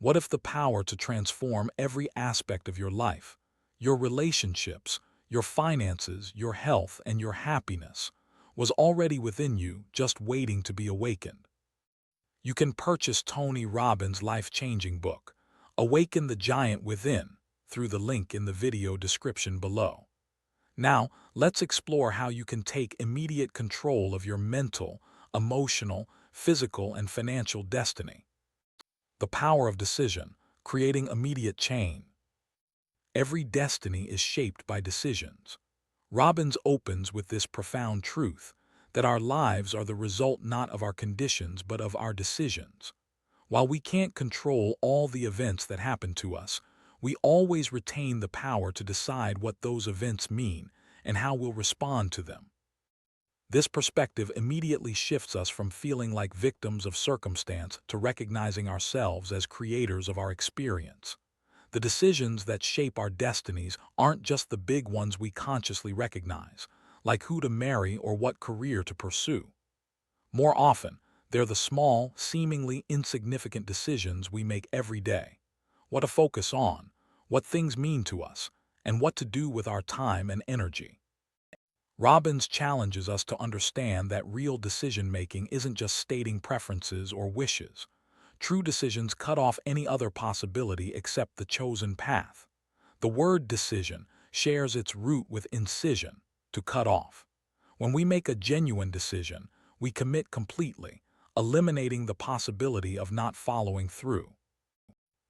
What if the power to transform every aspect of your life, your relationships, your finances, your health, and your happiness, was already within you, just waiting to be awakened? You can purchase Tony Robbins' life-changing book, Awaken the Giant Within, through the link in the video description below. Now, let's explore how you can take immediate control of your mental, emotional, physical, and financial destiny. The power of decision, creating immediate change. Every destiny is shaped by decisions. Robbins opens with this profound truth, that our lives are the result not of our conditions but of our decisions. While we can't control all the events that happen to us, we always retain the power to decide what those events mean and how we'll respond to them. This perspective immediately shifts us from feeling like victims of circumstance to recognizing ourselves as creators of our experience. The decisions that shape our destinies aren't just the big ones we consciously recognize, like who to marry or what career to pursue. More often, they're the small, seemingly insignificant decisions we make every day. What to focus on, what things mean to us, and what to do with our time and energy. Robbins challenges us to understand that real decision-making isn't just stating preferences or wishes. True decisions cut off any other possibility except the chosen path. The word decision shares its root with incision, to cut off. When we make a genuine decision, we commit completely, eliminating the possibility of not following through.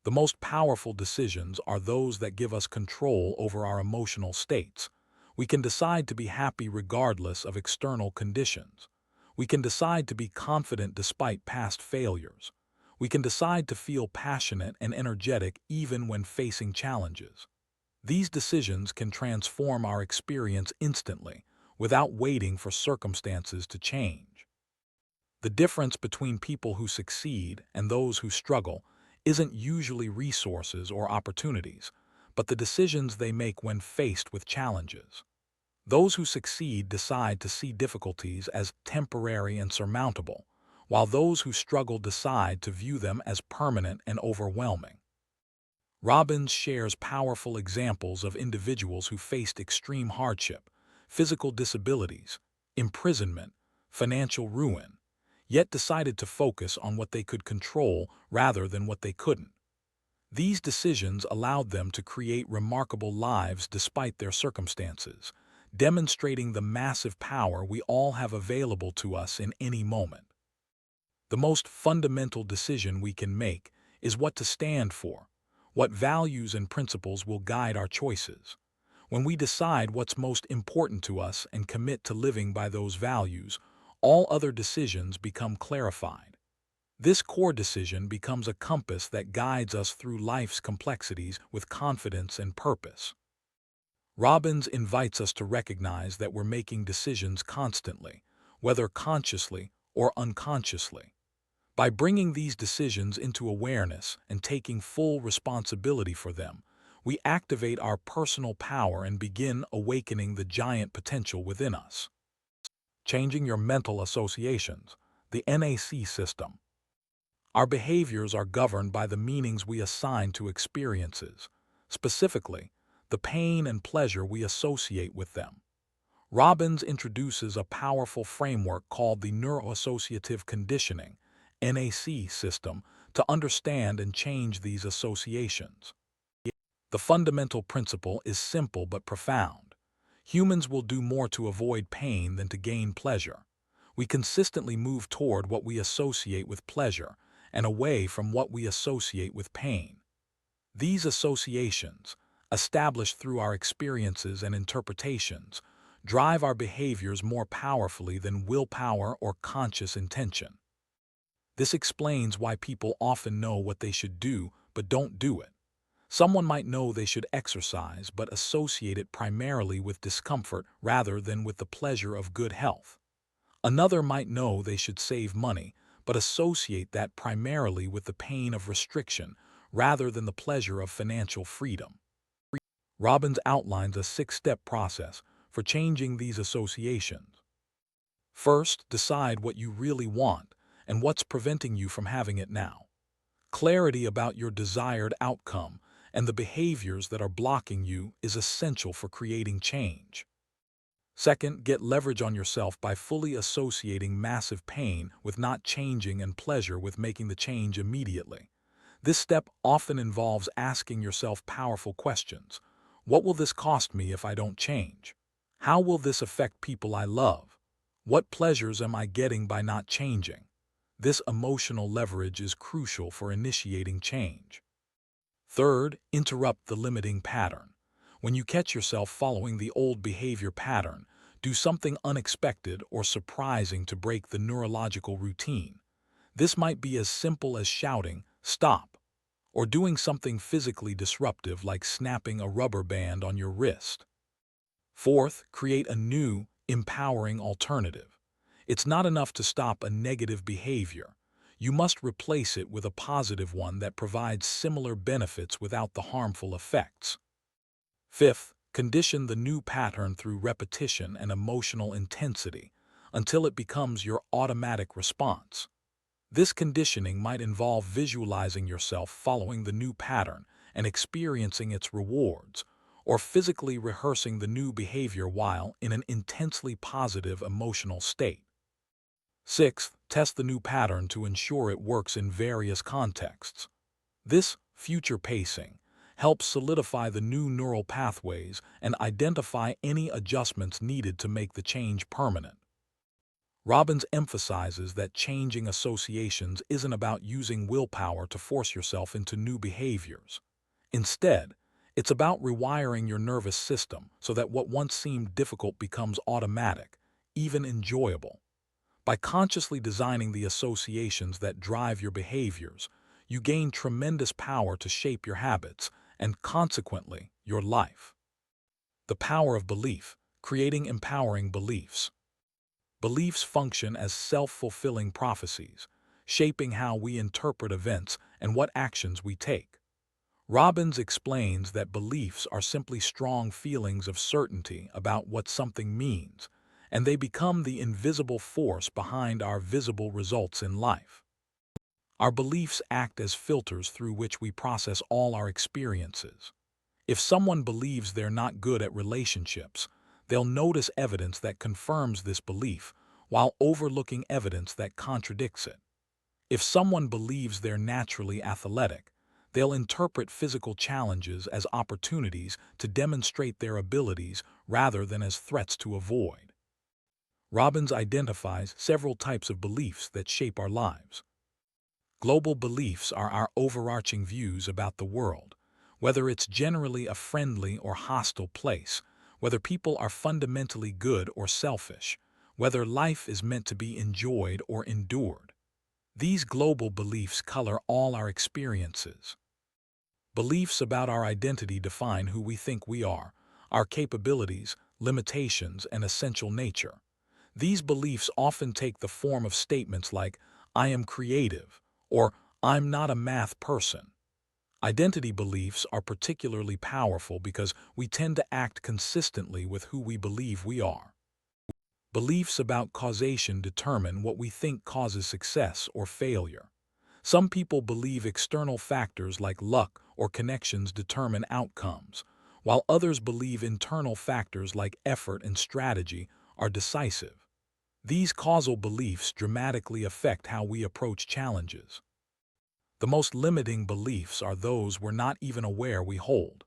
The most powerful decisions are those that give us control over our emotional states. We can decide to be happy regardless of external conditions. We can decide to be confident despite past failures. We can decide to feel passionate and energetic even when facing challenges. These decisions can transform our experience instantly, without waiting for circumstances to change. The difference between people who succeed and those who struggle isn't usually resources or opportunities, but the decisions they make when faced with challenges. Those who succeed decide to see difficulties as temporary and surmountable, while those who struggle decide to view them as permanent and overwhelming. Robbins shares powerful examples of individuals who faced extreme hardship, physical disabilities, imprisonment, financial ruin, yet decided to focus on what they could control rather than what they couldn't. These decisions allowed them to create remarkable lives despite their circumstances, demonstrating the massive power we all have available to us in any moment. The most fundamental decision we can make is what to stand for, what values and principles will guide our choices. When we decide what's most important to us and commit to living by those values, all other decisions become clarified. This core decision becomes a compass that guides us through life's complexities with confidence and purpose. Robbins invites us to recognize that we're making decisions constantly, whether consciously or unconsciously. By bringing these decisions into awareness and taking full responsibility for them, we activate our personal power and begin awakening the giant potential within us. Changing your mental associations, the NAC system. Our behaviors are governed by the meanings we assign to experiences, specifically, the pain and pleasure we associate with them. Robbins introduces a powerful framework called the Neuro-Associative Conditioning, NAC system, to understand and change these associations. The fundamental principle is simple but profound. Humans will do more to avoid pain than to gain pleasure. We consistently move toward what we associate with pleasure and away from what we associate with pain. These associations, established through our experiences and interpretations, drive our behaviors more powerfully than willpower or conscious intention. This explains why people often know what they should do but don't do it. Someone might know they should exercise but associate it primarily with discomfort rather than with the pleasure of good health. Another might know they should save money but associate that primarily with the pain of restriction rather than the pleasure of financial freedom. Robbins outlines a 6-step process for changing these associations. First, decide what you really want and what's preventing you from having it now. Clarity about your desired outcome and the behaviors that are blocking you is essential for creating change. Second, get leverage on yourself by fully associating massive pain with not changing and pleasure with making the change immediately. This step often involves asking yourself powerful questions. What will this cost me if I don't change? How will this affect people I love? What pleasures am I getting by not changing? This emotional leverage is crucial for initiating change. Third, interrupt the limiting pattern. When you catch yourself following the old behavior pattern, do something unexpected or surprising to break the neurological routine. This might be as simple as shouting, "Stop," or doing something physically disruptive like snapping a rubber band on your wrist. Fourth, create a new, empowering alternative. It's not enough to stop a negative behavior. You must replace it with a positive one that provides similar benefits without the harmful effects. Fifth, condition the new pattern through repetition and emotional intensity until it becomes your automatic response. This conditioning might involve visualizing yourself following the new pattern and experiencing its rewards, or physically rehearsing the new behavior while in an intensely positive emotional state. Sixth, test the new pattern to ensure it works in various contexts. This future pacing helps solidify the new neural pathways and identify any adjustments needed to make the change permanent. Robbins emphasizes that changing associations isn't about using willpower to force yourself into new behaviors. Instead, it's about rewiring your nervous system so that what once seemed difficult becomes automatic, even enjoyable. By consciously designing the associations that drive your behaviors, you gain tremendous power to shape your habits and, consequently, your life. The power of belief, creating empowering beliefs. Beliefs function as self-fulfilling prophecies, shaping how we interpret events and what actions we take. Robbins explains that beliefs are simply strong feelings of certainty about what something means, and they become the invisible force behind our visible results in life. Our beliefs act as filters through which we process all our experiences. If someone believes they're not good at relationships, they'll notice evidence that confirms this belief while overlooking evidence that contradicts it. If someone believes they're naturally athletic, they'll interpret physical challenges as opportunities to demonstrate their abilities rather than as threats to avoid. Robbins identifies several types of beliefs that shape our lives. Global beliefs are our overarching views about the world, whether it's generally a friendly or hostile place, whether people are fundamentally good or selfish, whether life is meant to be enjoyed or endured. These global beliefs color all our experiences. Beliefs about our identity define who we think we are, our capabilities, limitations, and essential nature. These beliefs often take the form of statements like, "I am creative," or "I'm not a math person." Identity beliefs are particularly powerful because we tend to act consistently with who we believe we are. Beliefs about causation determine what we think causes success or failure. Some people believe external factors like luck or connections determine outcomes, while others believe internal factors like effort and strategy are decisive. These causal beliefs dramatically affect how we approach challenges. The most limiting beliefs are those we're not even aware we hold.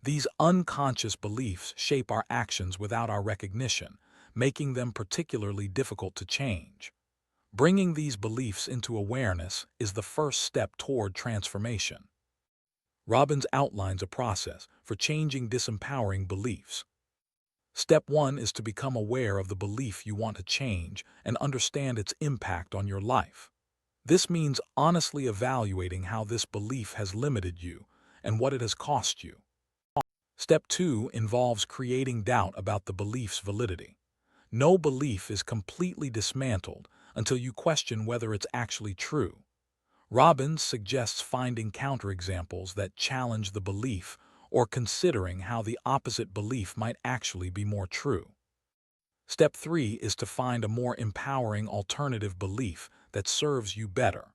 These unconscious beliefs shape our actions without our recognition, making them particularly difficult to change. Bringing these beliefs into awareness is the first step toward transformation. Robbins outlines a process for changing disempowering beliefs. Step 1 is to become aware of the belief you want to change and understand its impact on your life. This means honestly evaluating how this belief has limited you and what it has cost you. Step 2 involves creating doubt about the belief's validity. No belief is completely dismantled until you question whether it's actually true. Robbins suggests finding counterexamples that challenge the belief or considering how the opposite belief might actually be more true. Step 3 is to find a more empowering alternative belief that serves you better.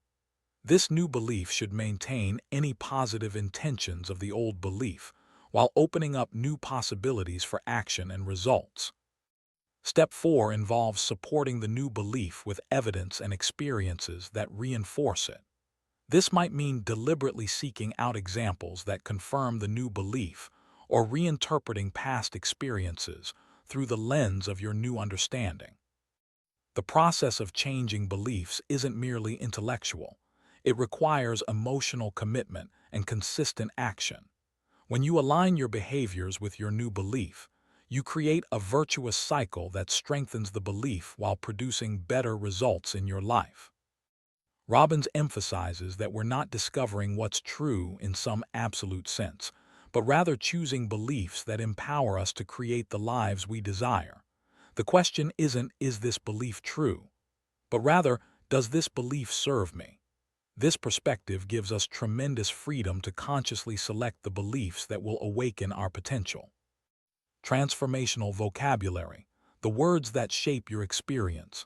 This new belief should maintain any positive intentions of the old belief while opening up new possibilities for action and results. Step 4 involves supporting the new belief with evidence and experiences that reinforce it. This might mean deliberately seeking out examples that confirm the new belief or reinterpreting past experiences through the lens of your new understanding. The process of changing beliefs isn't merely intellectual. It requires emotional commitment and consistent action. When you align your behaviors with your new belief, you create a virtuous cycle that strengthens the belief while producing better results in your life. Robbins emphasizes that we're not discovering what's true in some absolute sense, but rather choosing beliefs that empower us to create the lives we desire. The question isn't, is this belief true? But rather, does this belief serve me? This perspective gives us tremendous freedom to consciously select the beliefs that will awaken our potential. Transformational vocabulary, the words that shape your experience.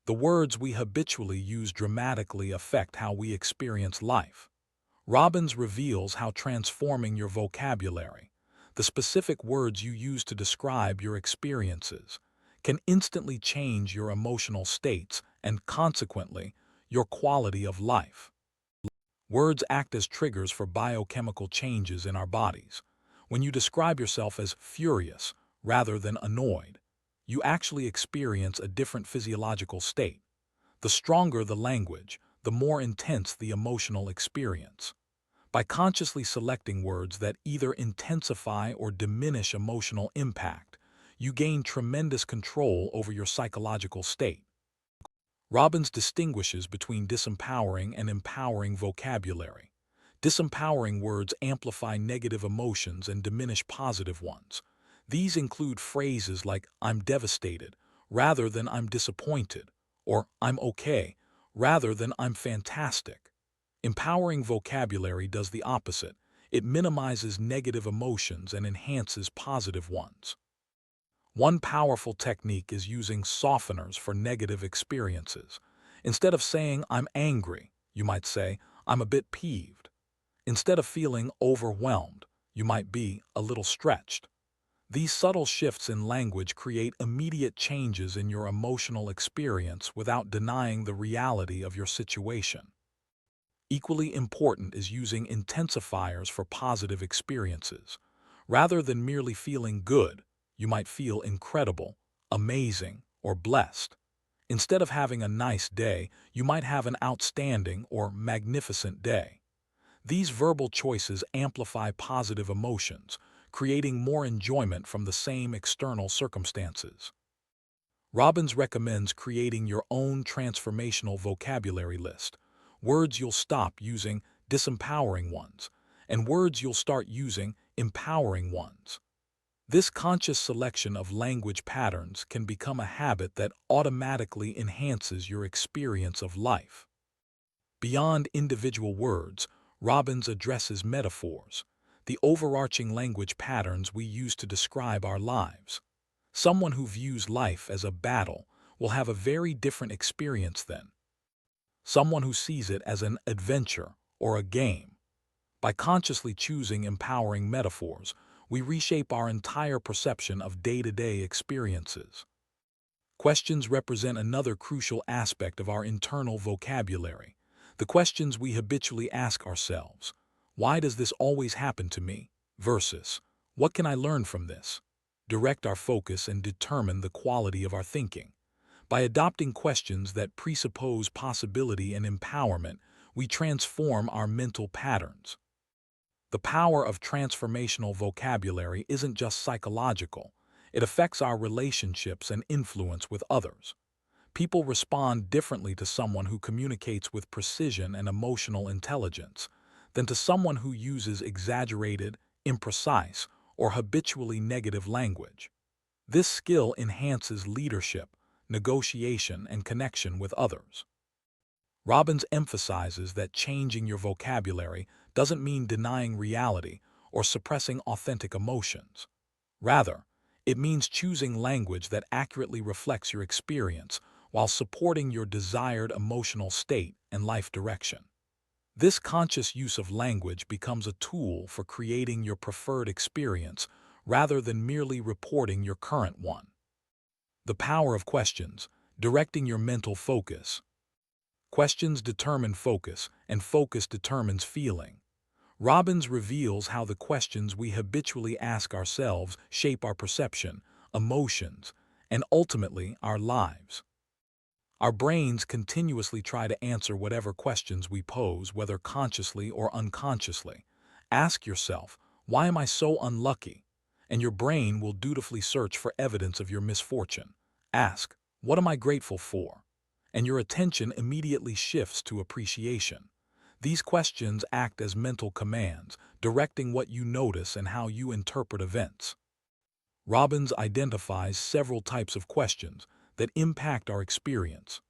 The words we habitually use dramatically affect how we experience life. Robbins reveals how transforming your vocabulary, the specific words you use to describe your experiences, can instantly change your emotional states and, consequently, your quality of life. Words act as triggers for biochemical changes in our bodies. When you describe yourself as furious rather than annoyed, you actually experience a different physiological state. The stronger the language, the more intense the emotional experience. By consciously selecting words that either intensify or diminish emotional impact, you gain tremendous control over your psychological state. Robbins distinguishes between disempowering and empowering vocabulary. Disempowering words amplify negative emotions and diminish positive ones. These include phrases like "I'm devastated" rather than "I'm disappointed," or "I'm okay" rather than "I'm fantastic." Empowering vocabulary does the opposite. It minimizes negative emotions and enhances positive ones. One powerful technique is using softeners for negative experiences. Instead of saying "I'm angry," you might say "I'm a bit peeved." Instead of feeling overwhelmed, you might be a little stretched. These subtle shifts in language create immediate changes in your emotional experience without denying the reality of your situation. Equally important is using intensifiers for positive experiences. Rather than merely feeling good, you might feel incredible, amazing, or blessed. Instead of having a nice day, you might have an outstanding or magnificent day. These verbal choices amplify positive emotions, creating more enjoyment from the same external circumstances. Robbins recommends creating your own transformational vocabulary list. Words you'll stop using, disempowering ones, and words you'll start using, empowering ones. This conscious selection of language patterns can become a habit that automatically enhances your experience of life. Beyond individual words, Robbins addresses metaphors, the overarching language patterns we use to describe our lives. Someone who views life as a battle will have a very different experience than someone who sees it as an adventure or a game. By consciously choosing empowering metaphors, we reshape our entire perception of day-to-day experiences. Questions represent another crucial aspect of our internal vocabulary. The questions we habitually ask ourselves: why does this always happen to me? Versus, what can I learn from this? Direct our focus and determine the quality of our thinking. By adopting questions that presuppose possibility and empowerment, we transform our mental patterns. The power of transformational vocabulary isn't just psychological. It affects our relationships and influence with others. People respond differently to someone who communicates with precision and emotional intelligence than to someone who uses exaggerated, imprecise, or habitually negative language. This skill enhances leadership, negotiation, and connection with others. Robbins emphasizes that changing your vocabulary doesn't mean denying reality or suppressing authentic emotions. Rather, it means choosing language that accurately reflects your experience while supporting your desired emotional state and life direction. This conscious use of language becomes a tool for creating your preferred experience rather than merely reporting your current one. The power of questions, directing your mental focus. Questions determine focus, and focus determines feeling. Robbins reveals how the questions we habitually ask ourselves shape our perception, emotions, and ultimately our lives. Our brains continuously try to answer whatever questions we pose, whether consciously or unconsciously. Ask yourself, why am I so unlucky? And your brain will dutifully search for evidence of your misfortune. Ask, what am I grateful for? And your attention immediately shifts to appreciation. These questions act as mental commands, directing what you notice and how you interpret events. Robbins identifies several types of questions that impact our experience.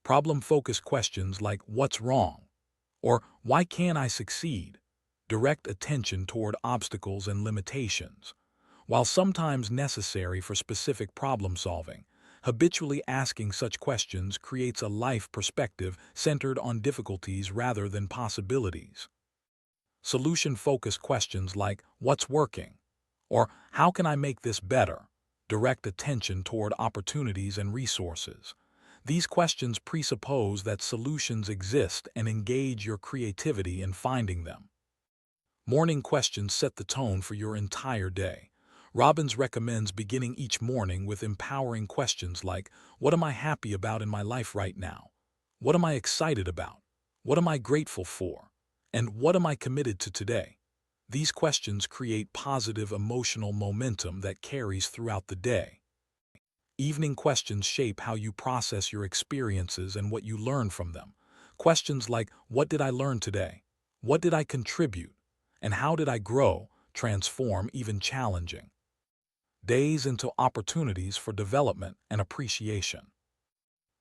Problem-focused questions like "What's wrong?" or "Why can't I succeed?" direct attention toward obstacles and limitations. While sometimes necessary for specific problem-solving, habitually asking such questions creates a life perspective centered on difficulties rather than possibilities. Solution-focused questions like "What's working?" or "How can I make this better?" direct attention toward opportunities and resources. These questions presuppose that solutions exist and engage your creativity in finding them. Morning questions set the tone for your entire day. Robbins recommends beginning each morning with empowering questions like, what am I happy about in my life right now? What am I excited about? What am I grateful for? And what am I committed to today? These questions create positive emotional momentum that carries throughout the day. Evening questions shape how you process your experiences and what you learn from them. Questions like, what did I learn today? What did I contribute? And how did I grow, transform, even challenging? Days into opportunities for development and appreciation.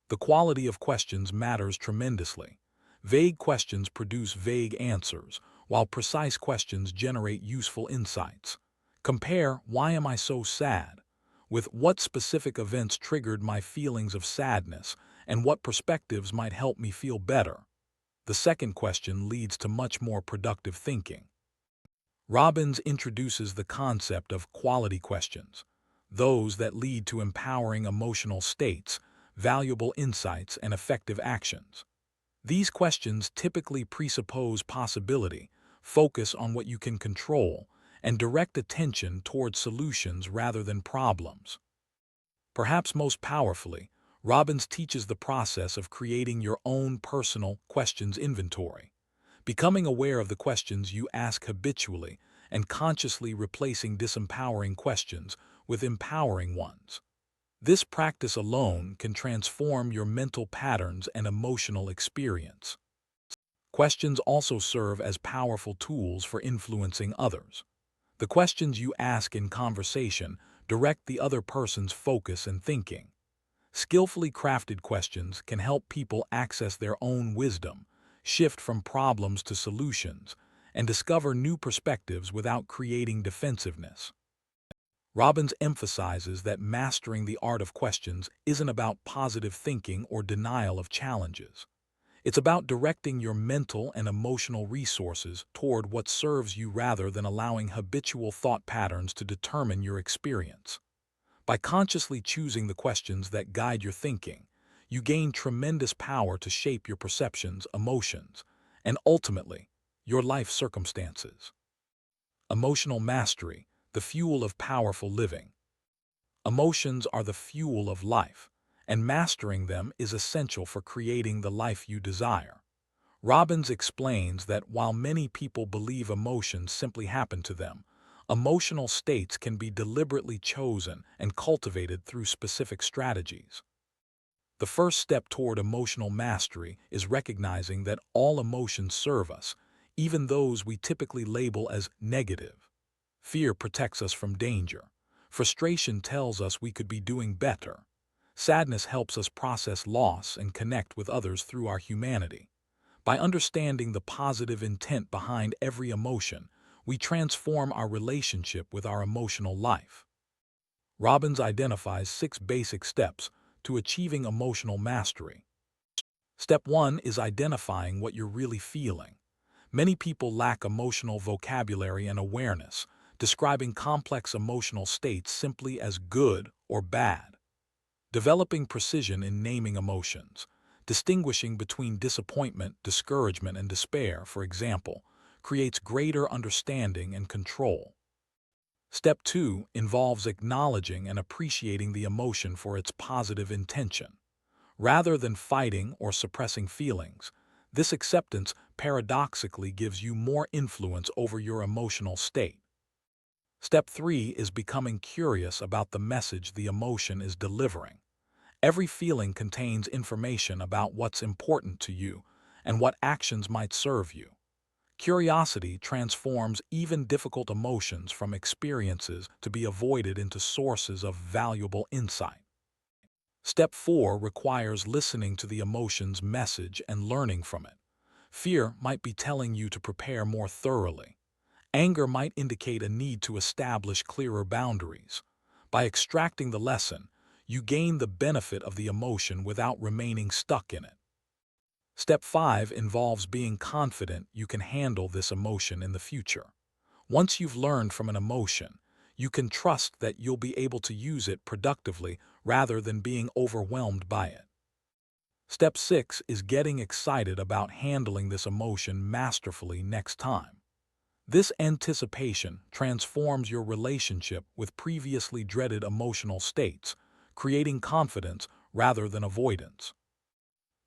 The quality of questions matters tremendously. Vague questions produce vague answers, while precise questions generate useful insights. Compare, why am I so sad? With what specific events triggered my feelings of sadness, and what perspectives might help me feel better? The second question leads to much more productive thinking. Robbins introduces the concept of quality questions, those that lead to empowering emotional states, valuable insights, and effective actions. These questions typically presuppose possibility, focus on what you can control, and direct attention toward solutions rather than problems. Perhaps most powerfully, Robbins teaches the process of creating your own personal questions inventory, becoming aware of the questions you ask habitually and consciously replacing disempowering questions with empowering ones. This practice alone can transform your mental patterns and emotional experience. Questions also serve as powerful tools for influencing others. The questions you ask in conversation direct the other person's focus and thinking. Skillfully crafted questions can help people access their own wisdom, shift from problems to solutions, and discover new perspectives without creating defensiveness. Robbins emphasizes that mastering the art of questions isn't about positive thinking or denial of challenges. It's about directing your mental and emotional resources toward what serves you rather than allowing habitual thought patterns to determine your experience. By consciously choosing the questions that guide your thinking, you gain tremendous power to shape your perceptions, emotions, and ultimately, your life circumstances. Emotional mastery, the fuel of powerful living. Emotions are the fuel of life, and mastering them is essential for creating the life you desire. Robbins explains that while many people believe emotions simply happen to them, emotional states can be deliberately chosen and cultivated through specific strategies. The first step toward emotional mastery is recognizing that all emotions serve us, even those we typically label as negative. Fear protects us from danger. Frustration tells us we could be doing better. Sadness helps us process loss and connect with others through our humanity. By understanding the positive intent behind every emotion, we transform our relationship with our emotional life. Robbins identifies 6 basic steps to achieving emotional mastery. Step 1 is identifying what you're really feeling. Many people lack emotional vocabulary and awareness, describing complex emotional states simply as good or bad. Developing precision in naming emotions, distinguishing between disappointment, discouragement, and despair, for example, creates greater understanding and control. Step 2 involves acknowledging and appreciating the emotion for its positive intention. Rather than fighting or suppressing feelings, this acceptance paradoxically gives you more influence over your emotional state. Step 3 is becoming curious about the message the emotion is delivering. Every feeling contains information about what's important to you and what actions might serve you. Curiosity transforms even difficult emotions from experiences to be avoided into sources of valuable insight. Step 4 requires listening to the emotion's message and learning from it. Fear might be telling you to prepare more thoroughly. Anger might indicate a need to establish clearer boundaries. By extracting the lesson, you gain the benefit of the emotion without remaining stuck in it. Step 5 involves being confident you can handle this emotion in the future. Once you've learned from an emotion, you can trust that you'll be able to use it productively rather than being overwhelmed by it. Step 6 is getting excited about handling this emotion masterfully next time. This anticipation transforms your relationship with previously dreaded emotional states, creating confidence rather than avoidance.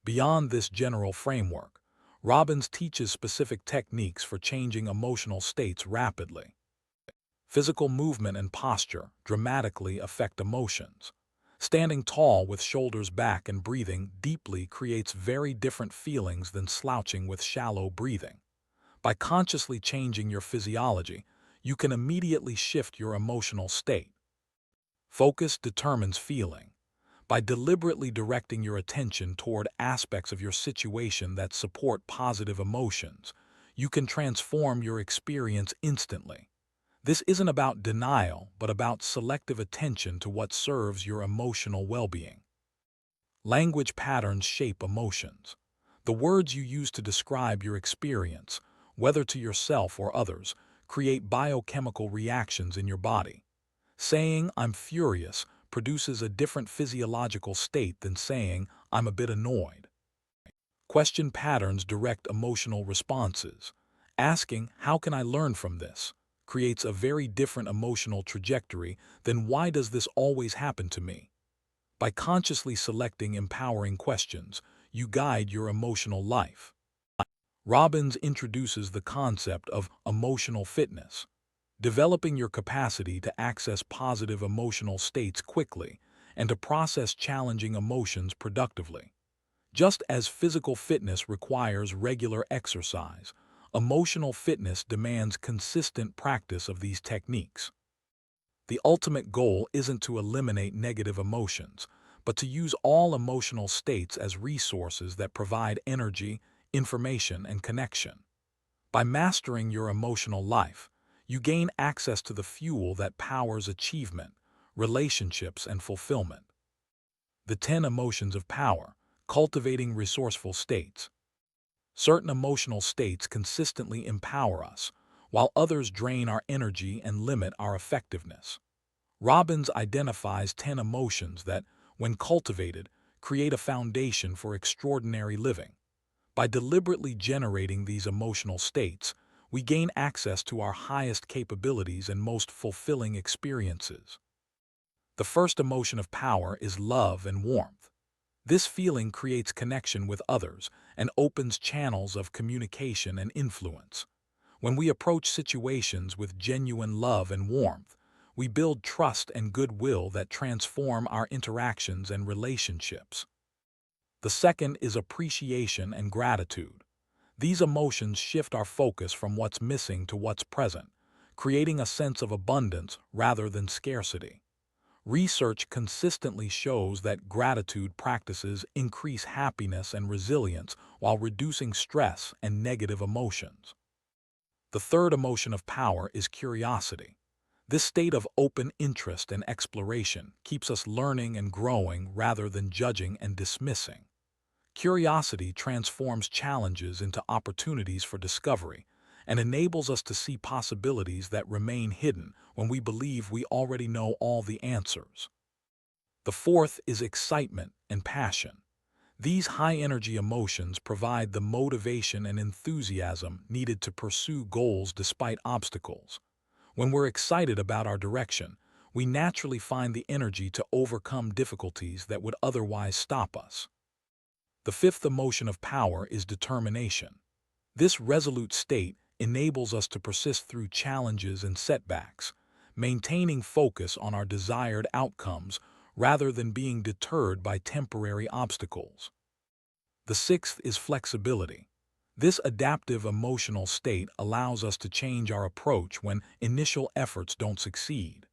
Beyond this general framework, Robbins teaches specific techniques for changing emotional states rapidly. Physical movement and posture dramatically affect emotions. Standing tall with shoulders back and breathing deeply creates very different feelings than slouching with shallow breathing. By consciously changing your physiology, you can immediately shift your emotional state. Focus determines feeling. By deliberately directing your attention toward aspects of your situation that support positive emotions, you can transform your experience instantly. This isn't about denial, but about selective attention to what serves your emotional well-being. Language patterns shape emotions. The words you use to describe your experience, whether to yourself or others, create biochemical reactions in your body. Saying, "I'm furious," produces a different physiological state than saying, "I'm a bit annoyed." Question patterns direct emotional responses. Asking, "How can I learn from this?" creates a very different emotional trajectory than "Why does this always happen to me?" By consciously selecting empowering questions, you guide your emotional life. Robbins introduces the concept of emotional fitness, developing your capacity to access positive emotional states quickly and to process challenging emotions productively. Just as physical fitness requires regular exercise, emotional fitness demands consistent practice of these techniques. The ultimate goal isn't to eliminate negative emotions, but to use all emotional states as resources that provide energy, information, and connection. By mastering your emotional life, you gain access to the fuel that powers achievement, relationships, and fulfillment. The 10 emotions of power, cultivating resourceful states. Certain emotional states consistently empower us, while others drain our energy and limit our effectiveness. Robbins identifies 10 emotions that, when cultivated, create a foundation for extraordinary living. By deliberately generating these emotional states, we gain access to our highest capabilities and most fulfilling experiences. The first emotion of power is love and warmth. This feeling creates connection with others and opens channels of communication and influence. When we approach situations with genuine love and warmth, we build trust and goodwill that transform our interactions and relationships. The second is appreciation and gratitude. These emotions shift our focus from what's missing to what's present, creating a sense of abundance rather than scarcity. Research consistently shows that gratitude practices increase happiness and resilience while reducing stress and negative emotions. The third emotion of power is curiosity. This state of open interest and exploration keeps us learning and growing rather than judging and dismissing. Curiosity transforms challenges into opportunities for discovery and enables us to see possibilities that remain hidden when we believe we already know all the answers. The fourth is excitement and passion. These high-energy emotions provide the motivation and enthusiasm needed to pursue goals despite obstacles. When we're excited about our direction, we naturally find the energy to overcome difficulties that would otherwise stop us. The fifth emotion of power is determination. This resolute state enables us to persist through challenges and setbacks, maintaining focus on our desired outcomes rather than being deterred by temporary obstacles. The sixth is flexibility. This adaptive emotional state allows us to change our approach when initial efforts don't succeed.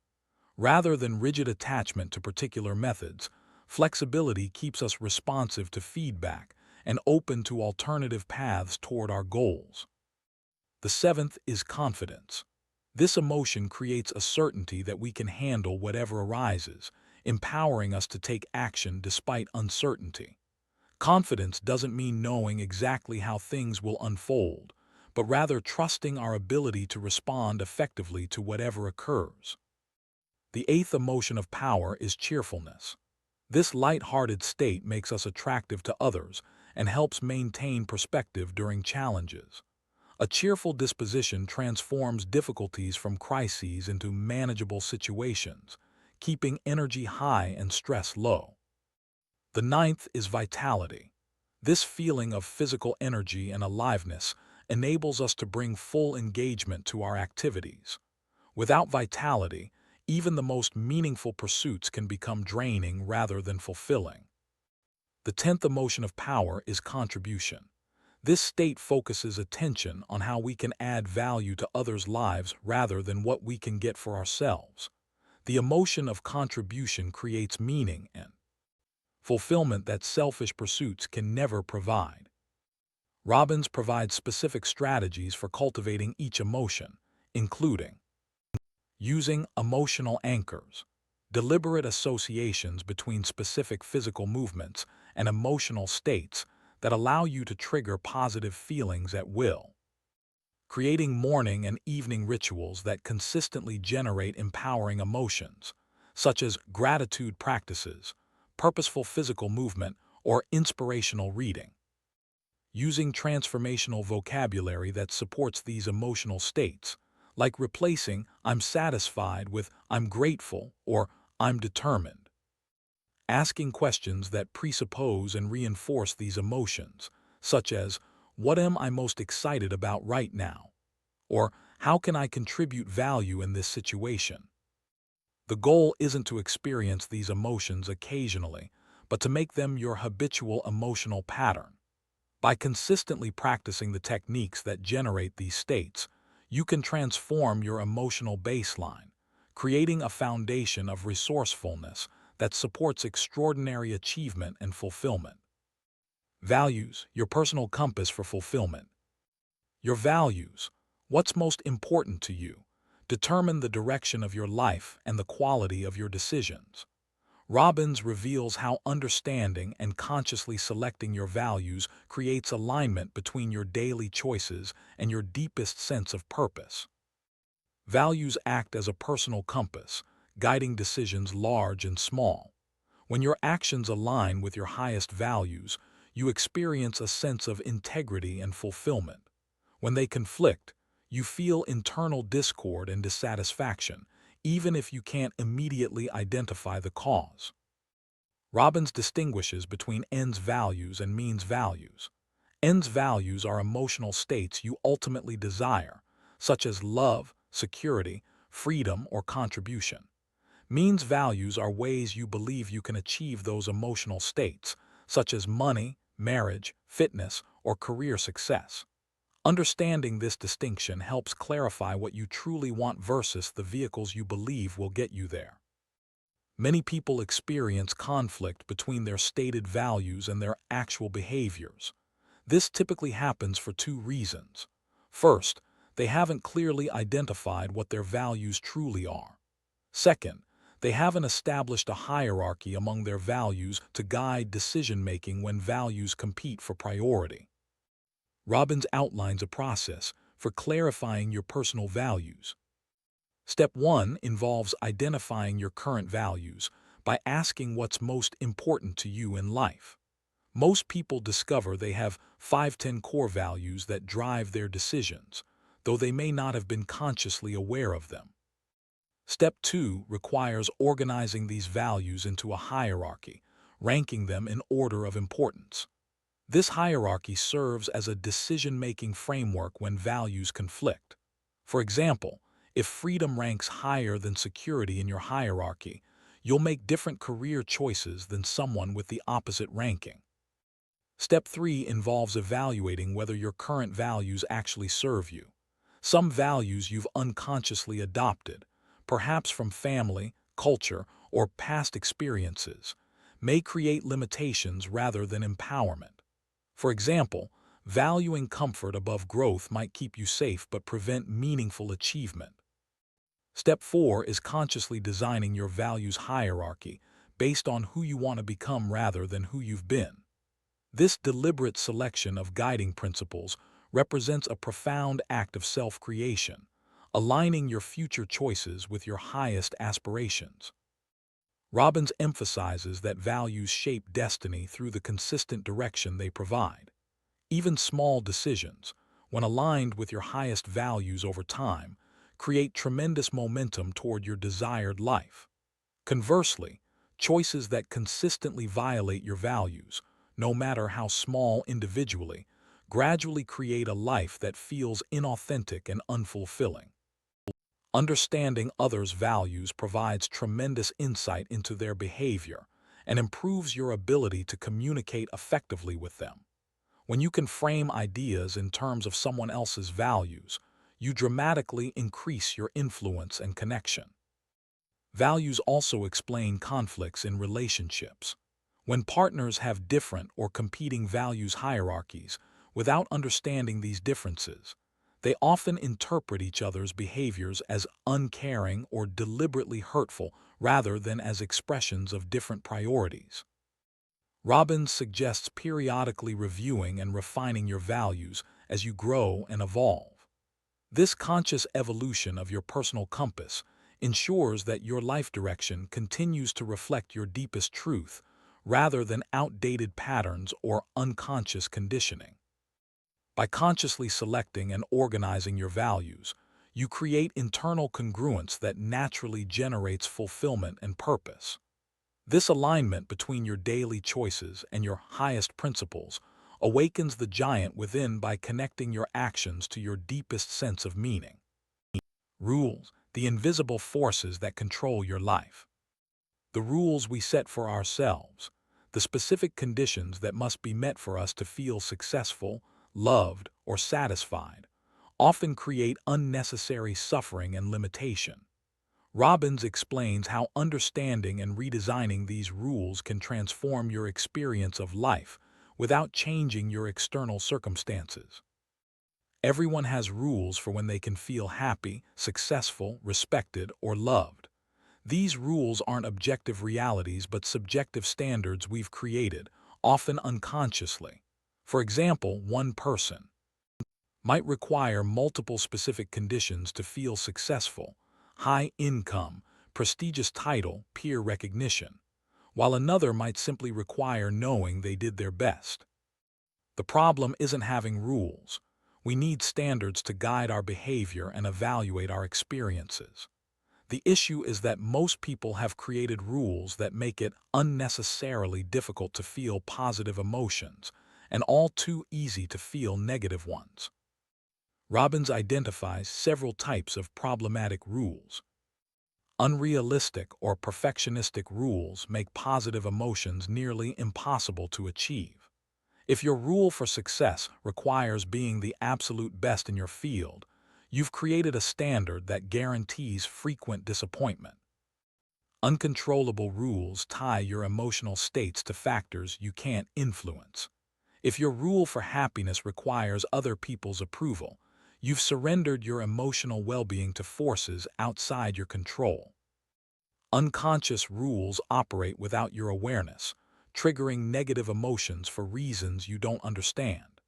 Rather than rigid attachment to particular methods, flexibility keeps us responsive to feedback and open to alternative paths toward our goals. The seventh is confidence. This emotion creates a certainty that we can handle whatever arises, empowering us to take action despite uncertainty. Confidence doesn't mean knowing exactly how things will unfold, but rather trusting our ability to respond effectively to whatever occurs. The eighth emotion of power is cheerfulness. This light-hearted state makes us attractive to others and helps maintain perspective during challenges. A cheerful disposition transforms difficulties from crises into manageable situations, keeping energy high and stress low. The ninth is vitality. This feeling of physical energy and aliveness enables us to bring full engagement to our activities. Without vitality, even the most meaningful pursuits can become draining rather than fulfilling. The tenth emotion of power is contribution. This state focuses attention on how we can add value to others' lives rather than what we can get for ourselves. The emotion of contribution creates meaning and fulfillment that selfish pursuits can never provide. Robbins provides specific strategies for cultivating each emotion, including using emotional anchors, deliberate associations between specific physical movements and emotional states that allow you to trigger positive feelings at will. Creating morning and evening rituals that consistently generate empowering emotions, such as gratitude practices, purposeful physical movement, or inspirational reading. Using transformational vocabulary that supports these emotional states, like replacing "I'm satisfied" with "I'm grateful" or "I'm determined." Asking questions that presuppose and reinforce these emotions, such as "What am I most excited about right now?" or "How can I contribute value in this situation?" The goal isn't to experience these emotions occasionally, but to make them your habitual emotional pattern. By consistently practicing the techniques that generate these states, you can transform your emotional baseline, creating a foundation of resourcefulness that supports extraordinary achievement and fulfillment. Values, your personal compass for fulfillment. Your values, what's most important to you, determine the direction of your life and the quality of your decisions. Robbins reveals how understanding and consciously selecting your values creates alignment between your daily choices and your deepest sense of purpose. Values act as a personal compass, guiding decisions large and small. When your actions align with your highest values, you experience a sense of integrity and fulfillment. When they conflict, you feel internal discord and dissatisfaction, even if you can't immediately identify the cause. Robbins distinguishes between ends values and means values. Ends values are emotional states you ultimately desire, such as love, security, freedom, or contribution. Means values are ways you believe you can achieve those emotional states, such as money, marriage, fitness, or career success. Understanding this distinction helps clarify what you truly want versus the vehicles you believe will get you there. Many people experience conflict between their stated values and their actual behaviors. This typically happens for two reasons. First, they haven't clearly identified what their values truly are. Second, they haven't established a hierarchy among their values to guide decision-making when values compete for priority. Robbins outlines a process for clarifying your personal values. Step 1 involves identifying your current values by asking what's most important to you in life. Most people discover they have 5-10 core values that drive their decisions, though they may not have been consciously aware of them. Step 2 requires organizing these values into a hierarchy, ranking them in order of importance. This hierarchy serves as a decision-making framework when values conflict. For example, if freedom ranks higher than security in your hierarchy, you'll make different career choices than someone with the opposite ranking. Step 3 involves evaluating whether your current values actually serve you. Some values you've unconsciously adopted, perhaps from family, culture, or past experiences, may create limitations rather than empowerment. For example, valuing comfort above growth might keep you safe but prevent meaningful achievement. Step 4 is consciously designing your values hierarchy based on who you want to become rather than who you've been. This deliberate selection of guiding principles represents a profound act of self-creation, aligning your future choices with your highest aspirations. Robbins emphasizes that values shape destiny through the consistent direction they provide. Even small decisions, when aligned with your highest values over time, create tremendous momentum toward your desired life. Conversely, choices that consistently violate your values, no matter how small individually, gradually create a life that feels inauthentic and unfulfilling. Understanding others' values provides tremendous insight into their behavior and improves your ability to communicate effectively with them. When you can frame ideas in terms of someone else's values, you dramatically increase your influence and connection. Values also explain conflicts in relationships. When partners have different or competing values hierarchies, without understanding these differences, they often interpret each other's behaviors as uncaring or deliberately hurtful rather than as expressions of different priorities. Robbins suggests periodically reviewing and refining your values as you grow and evolve. This conscious evolution of your personal compass ensures that your life direction continues to reflect your deepest truth rather than outdated patterns or unconscious conditioning. By consciously selecting and organizing your values, you create internal congruence that naturally generates fulfillment and purpose. This alignment between your daily choices and your highest principles awakens the giant within by connecting your actions to your deepest sense of meaning. Rules, the invisible forces that control your life. The rules we set for ourselves, the specific conditions that must be met for us to feel successful, loved, or satisfied, often create unnecessary suffering and limitation. Robbins explains how understanding and redesigning these rules can transform your experience of life without changing your external circumstances. Everyone has rules for when they can feel happy, successful, respected, or loved. These rules aren't objective realities but subjective standards we've created, often unconsciously. For example, one person might require multiple specific conditions to feel successful: high income, prestigious title, peer recognition, while another might simply require knowing they did their best. The problem isn't having rules. We need standards to guide our behavior and evaluate our experiences. The issue is that most people have created rules that make it unnecessarily difficult to feel positive emotions and all too easy to feel negative ones. Robbins identifies several types of problematic rules. Unrealistic or perfectionistic rules make positive emotions nearly impossible to achieve. If your rule for success requires being the absolute best in your field, you've created a standard that guarantees frequent disappointment. Uncontrollable rules tie your emotional states to factors you can't influence. If your rule for happiness requires other people's approval, You've surrendered your emotional well-being to forces outside your control. Unconscious rules operate without your awareness, triggering negative emotions for reasons you don't understand.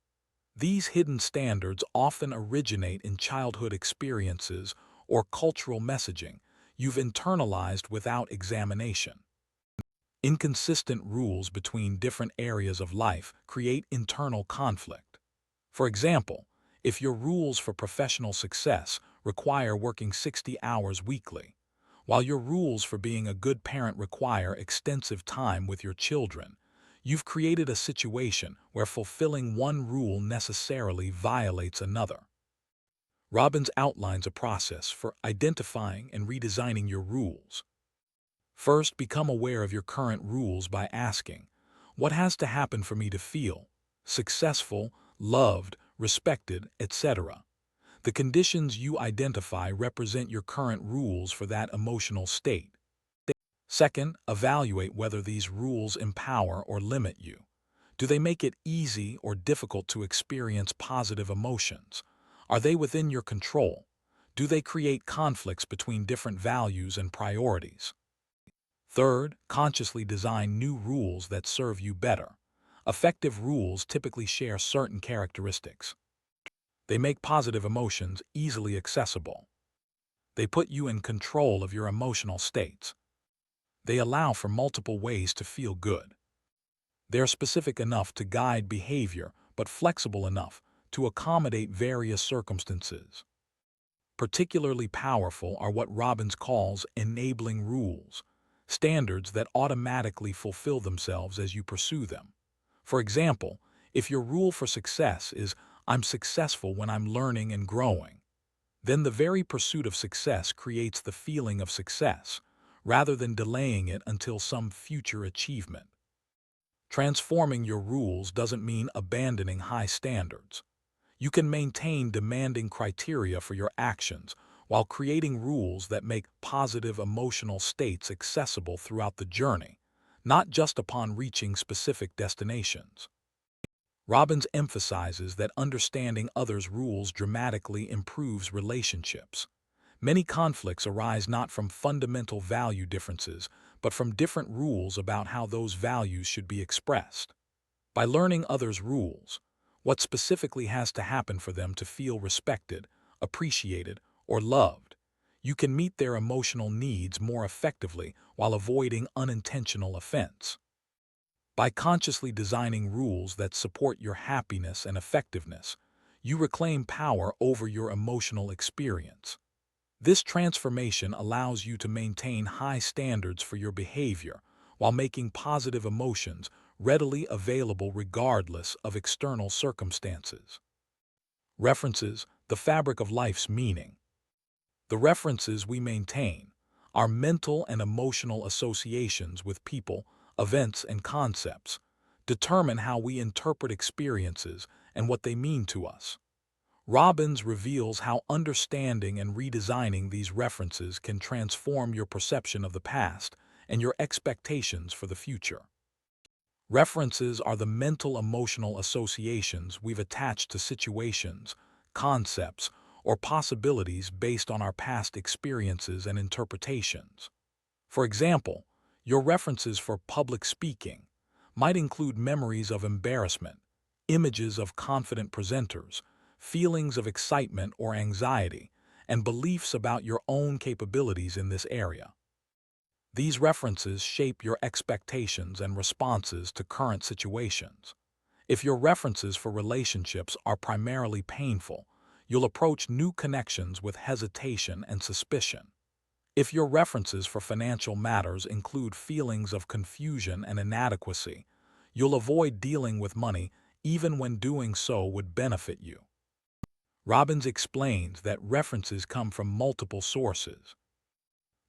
These hidden standards often originate in childhood experiences or cultural messaging you've internalized without examination. Inconsistent rules between different areas of life create internal conflict. For example, if your rules for professional success require working 60 hours weekly, while your rules for being a good parent require extensive time with your children, you've created a situation where fulfilling one rule necessarily violates another. Robbins outlines a process for identifying and redesigning your rules. First, become aware of your current rules by asking, what has to happen for me to feel successful, loved, respected, etc.? The conditions you identify represent your current rules for that emotional state. Second, evaluate whether these rules empower or limit you. Do they make it easy or difficult to experience positive emotions? Are they within your control? Do they create conflicts between different values and priorities? Third, consciously design new rules that serve you better. Effective rules typically share certain characteristics. They make positive emotions easily accessible. They put you in control of your emotional states. They allow for multiple ways to feel good. They're specific enough to guide behavior, but flexible enough to accommodate various circumstances. Particularly powerful are what Robbins calls enabling rules, standards that automatically fulfill themselves as you pursue them. For example, if your rule for success is, I'm successful when I'm learning and growing, then the very pursuit of success creates the feeling of success, rather than delaying it until some future achievement. Transforming your rules doesn't mean abandoning high standards. You can maintain demanding criteria for your actions while creating rules that make positive emotional states accessible throughout the journey, not just upon reaching specific destinations. Robbins emphasizes that understanding others' rules dramatically improves relationships. Many conflicts arise not from fundamental value differences, but from different rules about how those values should be expressed. By learning others' rules, what specifically has to happen for them to feel respected, appreciated, or loved, you can meet their emotional needs more effectively while avoiding unintentional offense. By consciously designing rules that support your happiness and effectiveness, you reclaim power over your emotional experience. This transformation allows you to maintain high standards for your behavior while making positive emotions readily available regardless of external circumstances. References, the fabric of life's meaning. The references we maintain, our mental and emotional associations with people, events, and concepts, determine how we interpret experiences and what they mean to us. Robbins reveals how understanding and redesigning these references can transform your perception of the past and your expectations for the future. References are the mental emotional associations we've attached to situations, concepts, or possibilities based on our past experiences and interpretations. For example, your references for public speaking might include memories of embarrassment, images of confident presenters, feelings of excitement or anxiety, and beliefs about your own capabilities in this area. These references shape your expectations and responses to current situations. If your references for relationships are primarily painful, you'll approach new connections with hesitation and suspicion. If your references for financial matters include feelings of confusion and inadequacy, you'll avoid dealing with money even when doing so would benefit you. Robbins explains that references come from multiple sources.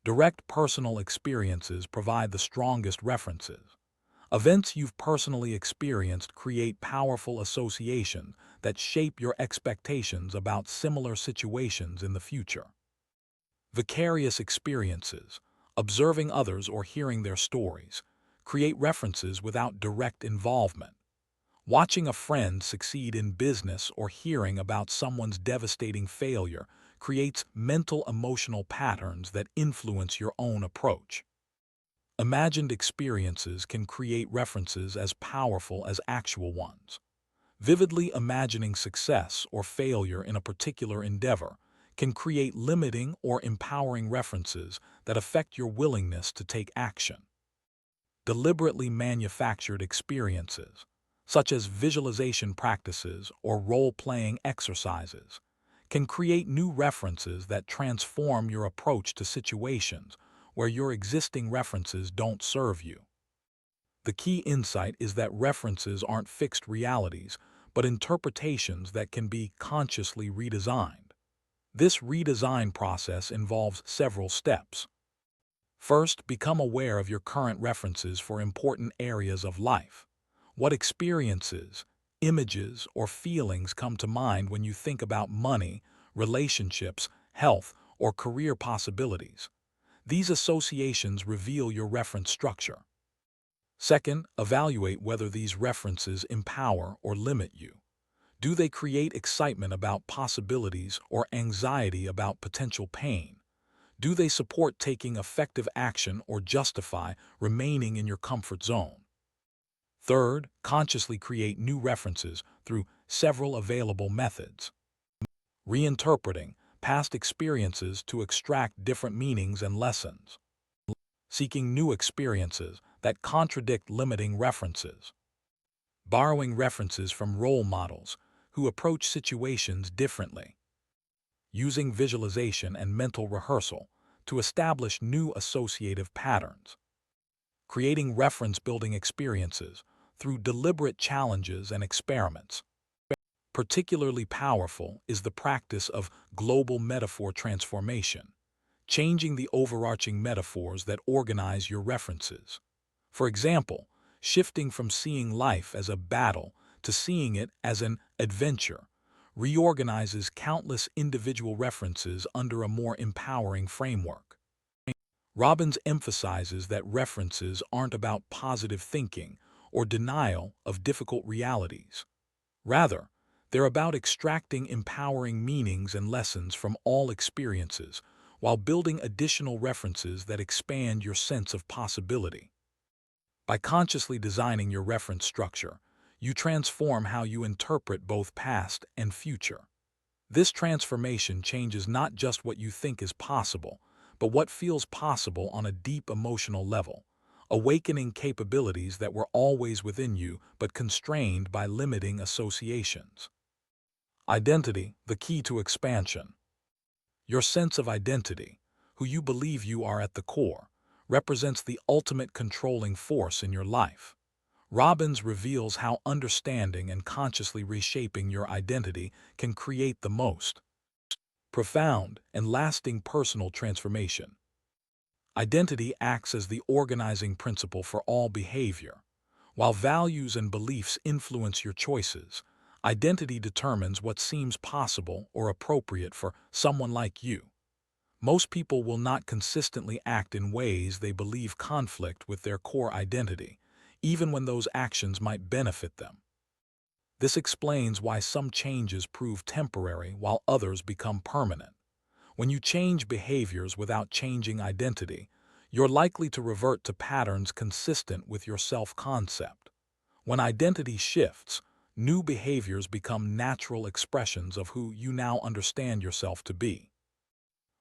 Direct personal experiences provide the strongest references. Events you've personally experienced create powerful associations that shape your expectations about similar situations in the future. Vicarious experiences, observing others or hearing their stories, create references without direct involvement. Watching a friend succeed in business or hearing about someone's devastating failure creates mental emotional patterns that influence your own approach. Imagined experiences can create references as powerful as actual ones. Vividly imagining success or failure in a particular endeavor can create limiting or empowering references that affect your willingness to take action. Deliberately manufactured experiences, such as visualization practices or role-playing exercises, can create new references that transform your approach to situations where your existing references don't serve you. The key insight is that references aren't fixed realities, but interpretations that can be consciously redesigned. This redesign process involves several steps. First, become aware of your current references for important areas of life. What experiences, images, or feelings come to mind when you think about money, relationships, health, or career possibilities? These associations reveal your reference structure. Second, evaluate whether these references empower or limit you. Do they create excitement about possibilities or anxiety about potential pain? Do they support taking effective action or justify remaining in your comfort zone? Third, consciously create new references through several available methods. Reinterpreting past experiences to extract different meanings and lessons. Seeking new experiences that contradict limiting references. Borrowing references from role models who approach situations differently. Using visualization and mental rehearsal to establish new associative patterns. Creating reference-building experiences through deliberate challenges and experiments. Particularly powerful is the practice of global metaphor transformation, changing the overarching metaphors that organize your references. For example, shifting from seeing life as a battle to seeing it as an adventure reorganizes countless individual references under a more empowering framework. Robbins emphasizes that references aren't about positive thinking or denial of difficult realities. Rather, they're about extracting empowering meanings and lessons from all experiences while building additional references that expand your sense of possibility. By consciously designing your reference structure, you transform how you interpret both past and future. This transformation changes not just what you think is possible, but what feels possible on a deep emotional level, awakening capabilities that were always within you but constrained by limiting associations. Identity, the key to expansion. Your sense of identity, who you believe you are at the core, represents the ultimate controlling force in your life. Robbins reveals how understanding and consciously reshaping your identity can create the most profound and lasting personal transformation. Identity acts as the organizing principle for all behavior. While values and beliefs influence your choices, identity determines what seems possible or appropriate for someone like you. Most people will not consistently act in ways they believe conflict with their core identity, even when those actions might benefit them. This explains why some changes prove temporary while others become permanent. When you change behaviors without changing identity, you're likely to revert to patterns consistent with your self-concept. When identity shifts, new behaviors become natural expressions of who you now understand yourself to be.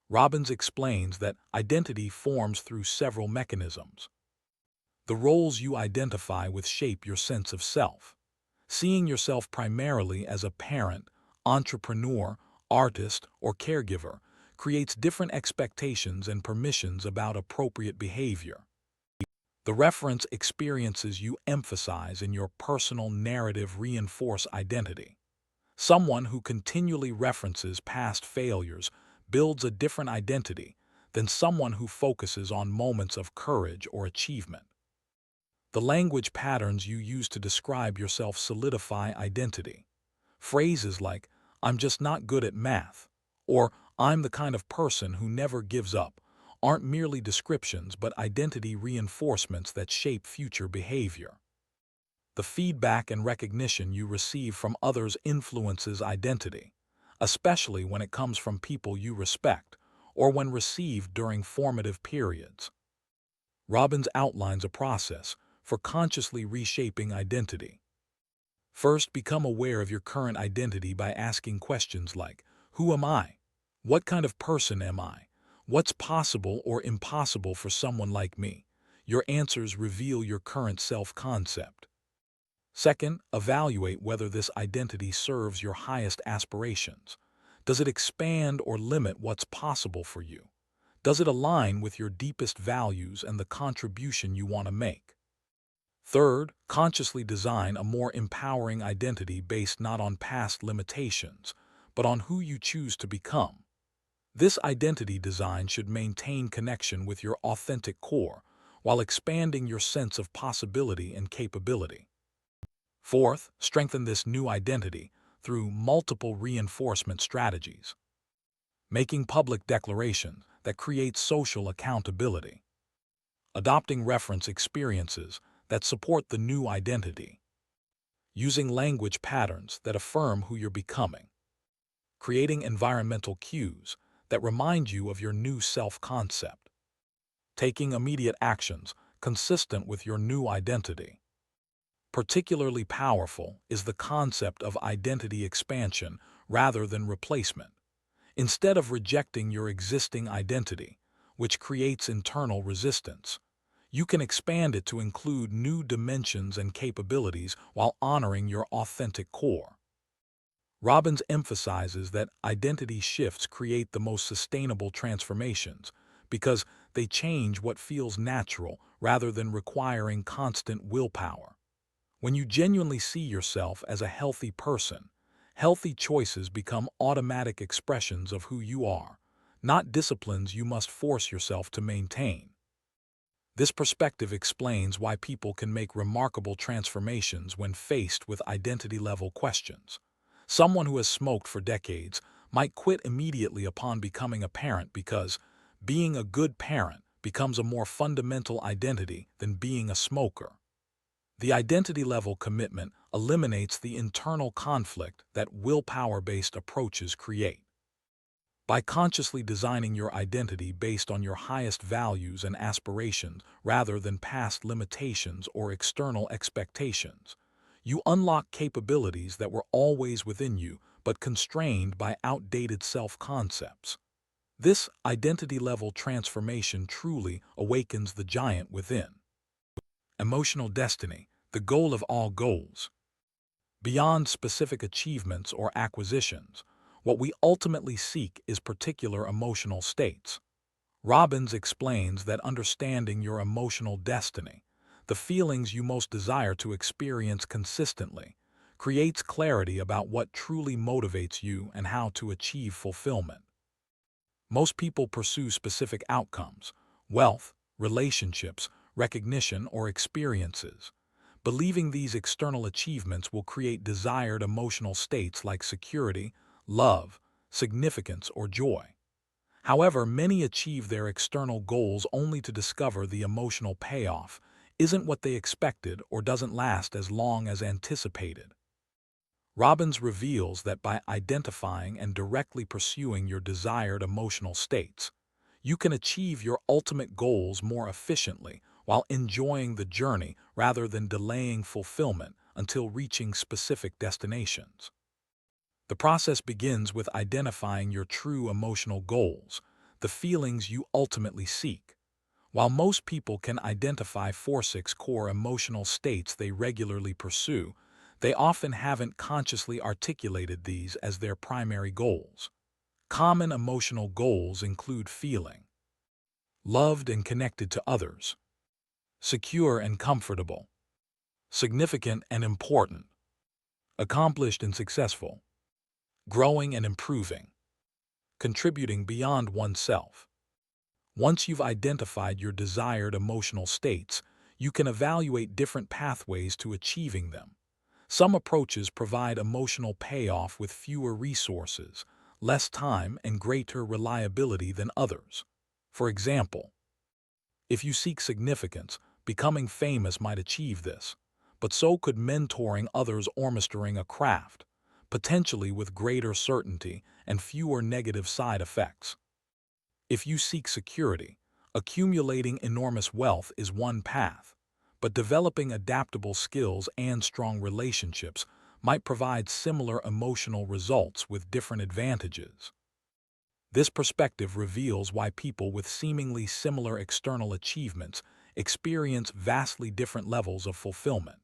Robbins explains that identity forms through several mechanisms. The roles you identify with shape your sense of self. Seeing yourself primarily as a parent, entrepreneur, artist, or caregiver creates different expectations and permissions about appropriate behavior. The reference experiences you emphasize in your personal narrative reinforce identity. Someone who continually references past failures builds a different identity than someone who focuses on moments of courage or achievement. The language patterns you use to describe yourself solidify identity. Phrases like, "I'm just not good at math," or "I'm the kind of person who never gives up," aren't merely descriptions but identity reinforcements that shape future behavior. The feedback and recognition you receive from others influences identity, especially when it comes from people you respect or when received during formative periods. Robbins outlines a process for consciously reshaping identity. First, become aware of your current identity by asking questions like, who am I? What kind of person am I? What's possible or impossible for someone like me? Your answers reveal your current self-concept. Second, evaluate whether this identity serves your highest aspirations. Does it expand or limit what's possible for you? Does it align with your deepest values and the contribution you want to make? Third, consciously design a more empowering identity based not on past limitations, but on who you choose to become. This identity design should maintain connection with your authentic core while expanding your sense of possibility and capability. Fourth, strengthen this new identity through multiple reinforcement strategies. Making public declarations that create social accountability. Adopting reference experiences that support the new identity. Using language patterns that affirm who you're becoming. Creating environmental cues that remind you of your new self-concept. Taking immediate actions consistent with your new identity. Particularly powerful is the concept of identity expansion rather than replacement. Instead of rejecting your existing identity, which creates internal resistance, you can expand it to include new dimensions and capabilities while honoring your authentic core. Robbins emphasizes that identity shifts create the most sustainable transformations because they change what feels natural rather than requiring constant willpower. When you genuinely see yourself as a healthy person, healthy choices become automatic expressions of who you are, not disciplines you must force yourself to maintain. This perspective explains why people can make remarkable transformations when faced with identity-level questions. Someone who has smoked for decades might quit immediately upon becoming a parent because being a good parent becomes a more fundamental identity than being a smoker. The identity-level commitment eliminates the internal conflict that willpower-based approaches create. By consciously designing your identity based on your highest values and aspirations rather than past limitations or external expectations, you unlock capabilities that were always within you but constrained by outdated self-concepts. This identity-level transformation truly awakens the giant within. Emotional destiny, the goal of all goals. Beyond specific achievements or acquisitions, what we ultimately seek is particular emotional states. Robbins explains that understanding your emotional destiny, the feelings you most desire to experience consistently, creates clarity about what truly motivates you and how to achieve fulfillment. Most people pursue specific outcomes, wealth, relationships, recognition, or experiences, believing these external achievements will create desired emotional states like security, love, significance, or joy. However, many achieve their external goals only to discover the emotional payoff isn't what they expected or doesn't last as long as anticipated. Robbins reveals that by identifying and directly pursuing your desired emotional states, you can achieve your ultimate goals more efficiently while enjoying the journey rather than delaying fulfillment until reaching specific destinations. The process begins with identifying your true emotional goals, the feelings you ultimately seek. While most people can identify 4-6 core emotional states they regularly pursue, they often haven't consciously articulated these as their primary goals. Common emotional goals include feeling loved and connected to others, secure and comfortable, significant and important, accomplished and successful, growing and improving, contributing beyond oneself. Once you've identified your desired emotional states, you can evaluate different pathways to achieving them. Some approaches provide emotional payoff with fewer resources, less time, and greater reliability than others. For example, if you seek significance, becoming famous might achieve this, but so could mentoring others or mastering a craft, potentially with greater certainty and fewer negative side effects. If you seek security, accumulating enormous wealth is one path, but developing adaptable skills and strong relationships might provide similar emotional results with different advantages. This perspective reveals why people with seemingly similar external achievements experience vastly different levels of fulfillment.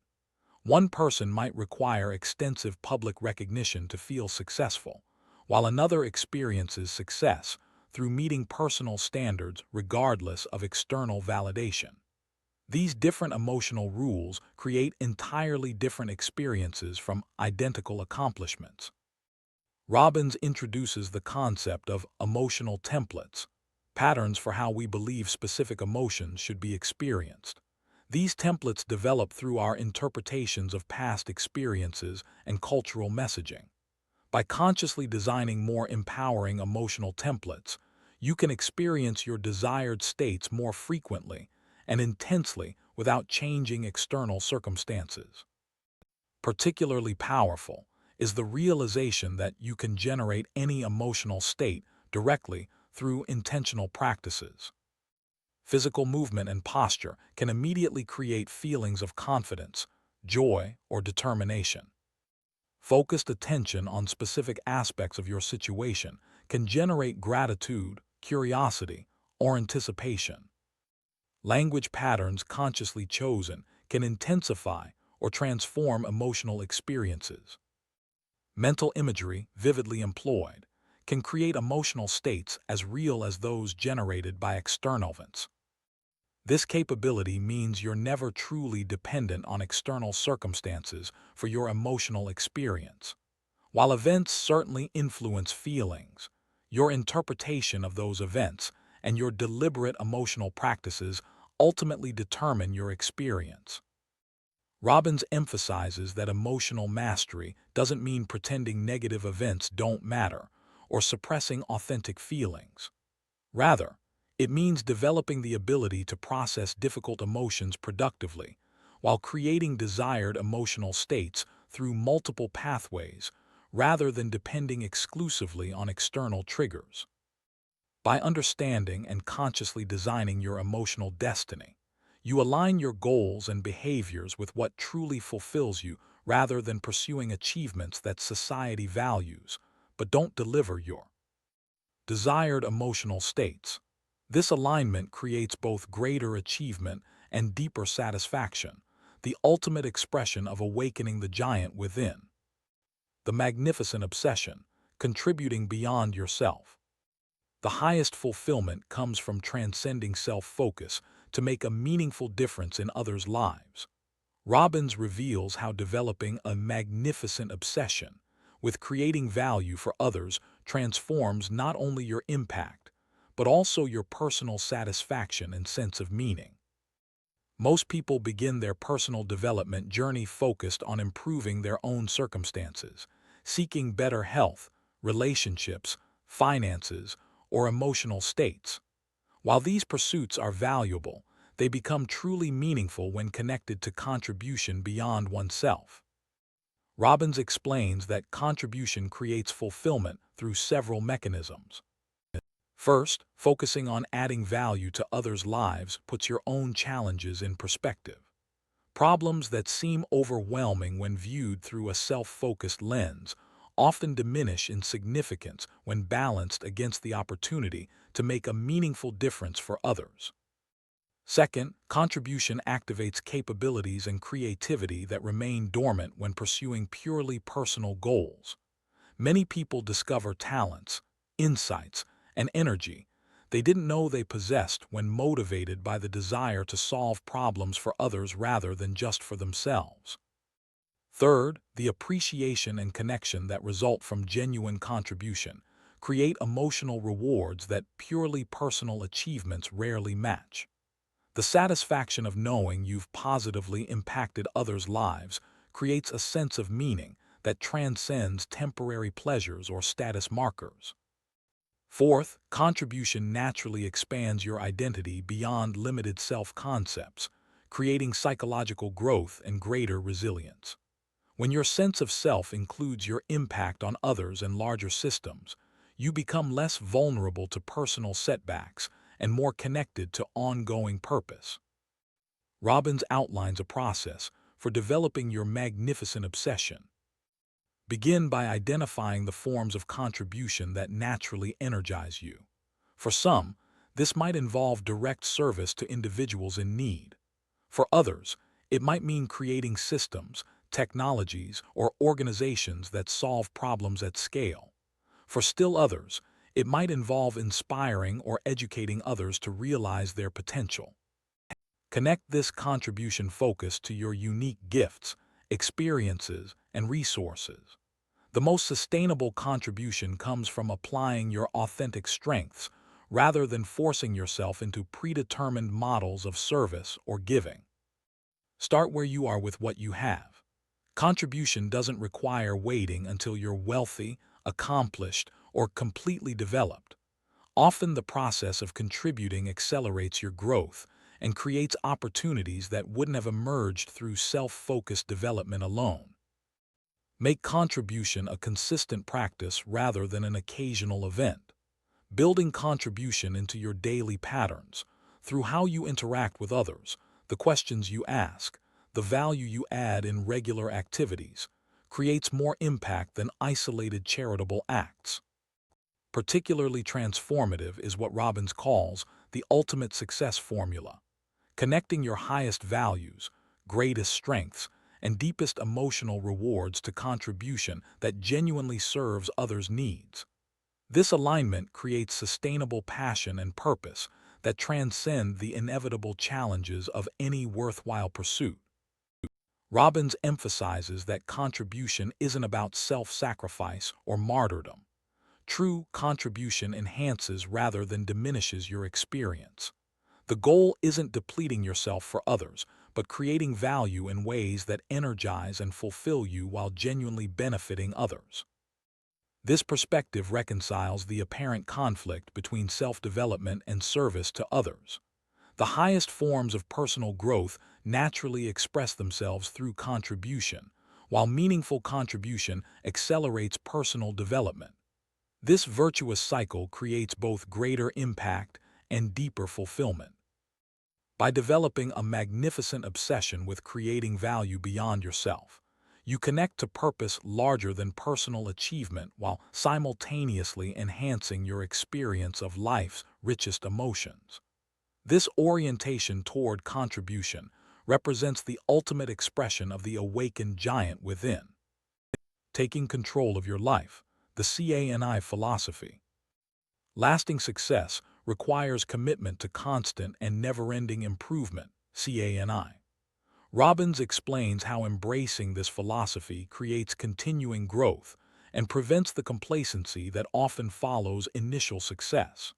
One person might require extensive public recognition to feel successful, while another experiences success through meeting personal standards regardless of external validation. These different emotional rules create entirely different experiences from identical accomplishments. Robbins introduces the concept of emotional templates, patterns for how we believe specific emotions should be experienced. These templates develop through our interpretations of past experiences and cultural messaging. By consciously designing more empowering emotional templates, you can experience your desired states more frequently and intensely without changing external circumstances. Particularly powerful is the realization that you can generate any emotional state directly through intentional practices. Physical movement and posture can immediately create feelings of confidence, joy, or determination. Focused attention on specific aspects of your situation can generate gratitude, curiosity, or anticipation. Language patterns consciously chosen can intensify or transform emotional experiences. Mental imagery, vividly employed, can create emotional states as real as those generated by external events. This capability means you're never truly dependent on external circumstances for your emotional experience. While events certainly influence feelings, your interpretation of those events and your deliberate emotional practices ultimately determine your experience. Robbins emphasizes that emotional mastery doesn't mean pretending negative events don't matter or suppressing authentic feelings. Rather, it means developing the ability to process difficult emotions productively while creating desired emotional states through multiple pathways rather than depending exclusively on external triggers. By understanding and consciously designing your emotional destiny, you align your goals and behaviors with what truly fulfills you rather than pursuing achievements that society values but don't deliver your desired emotional states. This alignment creates both greater achievement and deeper satisfaction, the ultimate expression of awakening the giant within. The magnificent obsession, contributing beyond yourself. The highest fulfillment comes from transcending self-focus to make a meaningful difference in others' lives. Robbins reveals how developing a magnificent obsession with creating value for others transforms not only your impact, but also your personal satisfaction and sense of meaning. Most people begin their personal development journey focused on improving their own circumstances, seeking better health, relationships, finances, or emotional states. While these pursuits are valuable, they become truly meaningful when connected to contribution beyond oneself. Robbins explains that contribution creates fulfillment through several mechanisms. First, focusing on adding value to others' lives puts your own challenges in perspective. Problems that seem overwhelming when viewed through a self-focused lens often diminish in significance when balanced against the opportunity to make a meaningful difference for others. Second, contribution activates capabilities and creativity that remain dormant when pursuing purely personal goals. Many people discover talents, insights, and energy they didn't know they possessed when motivated by the desire to solve problems for others rather than just for themselves. Third, the appreciation and connection that result from genuine contribution create emotional rewards that purely personal achievements rarely match. The satisfaction of knowing you've positively impacted others' lives creates a sense of meaning that transcends temporary pleasures or status markers. Fourth, contribution naturally expands your identity beyond limited self-concepts, creating psychological growth and greater resilience. When your sense of self includes your impact on others and larger systems, you become less vulnerable to personal setbacks and more connected to ongoing purpose. Robbins outlines a process for developing your magnificent obsession. Begin by identifying the forms of contribution that naturally energize you. For some, this might involve direct service to individuals in need. For others, it might mean creating systems, technologies, or organizations that solve problems at scale. For still others, it might involve inspiring or educating others to realize their potential. Connect this contribution focus to your unique gifts, experiences, and resources. The most sustainable contribution comes from applying your authentic strengths rather than forcing yourself into predetermined models of service or giving. Start where you are with what you have. Contribution doesn't require waiting until you're wealthy, accomplished, or completely developed. Often the process of contributing accelerates your growth and creates opportunities that wouldn't have emerged through self-focused development alone. Make contribution a consistent practice rather than an occasional event. Building contribution into your daily patterns, through how you interact with others, the questions you ask, the value you add in regular activities, creates more impact than isolated charitable acts. Particularly transformative is what Robbins calls the ultimate success formula. Connecting your highest values, greatest strengths, and deepest emotional rewards to contribution that genuinely serves others' needs. This alignment creates sustainable passion and purpose that transcend the inevitable challenges of any worthwhile pursuit. Robbins emphasizes that contribution isn't about self-sacrifice or martyrdom. True contribution enhances rather than diminishes your experience. The goal isn't depleting yourself for others, but creating value in ways that energize and fulfill you while genuinely benefiting others. This perspective reconciles the apparent conflict between self-development and service to others. The highest forms of personal growth naturally express themselves through contribution, while meaningful contribution accelerates personal development. This virtuous cycle creates both greater impact and deeper fulfillment. By developing a magnificent obsession with creating value beyond yourself, you connect to purpose larger than personal achievement while simultaneously enhancing your experience of life's richest emotions. This orientation toward contribution represents the ultimate expression of the awakened giant within. Taking control of your life, the CANI philosophy. Lasting success requires commitment to constant and never-ending improvement, CANI. Robbins explains how embracing this philosophy creates continuing growth and prevents the complacency that often follows initial success.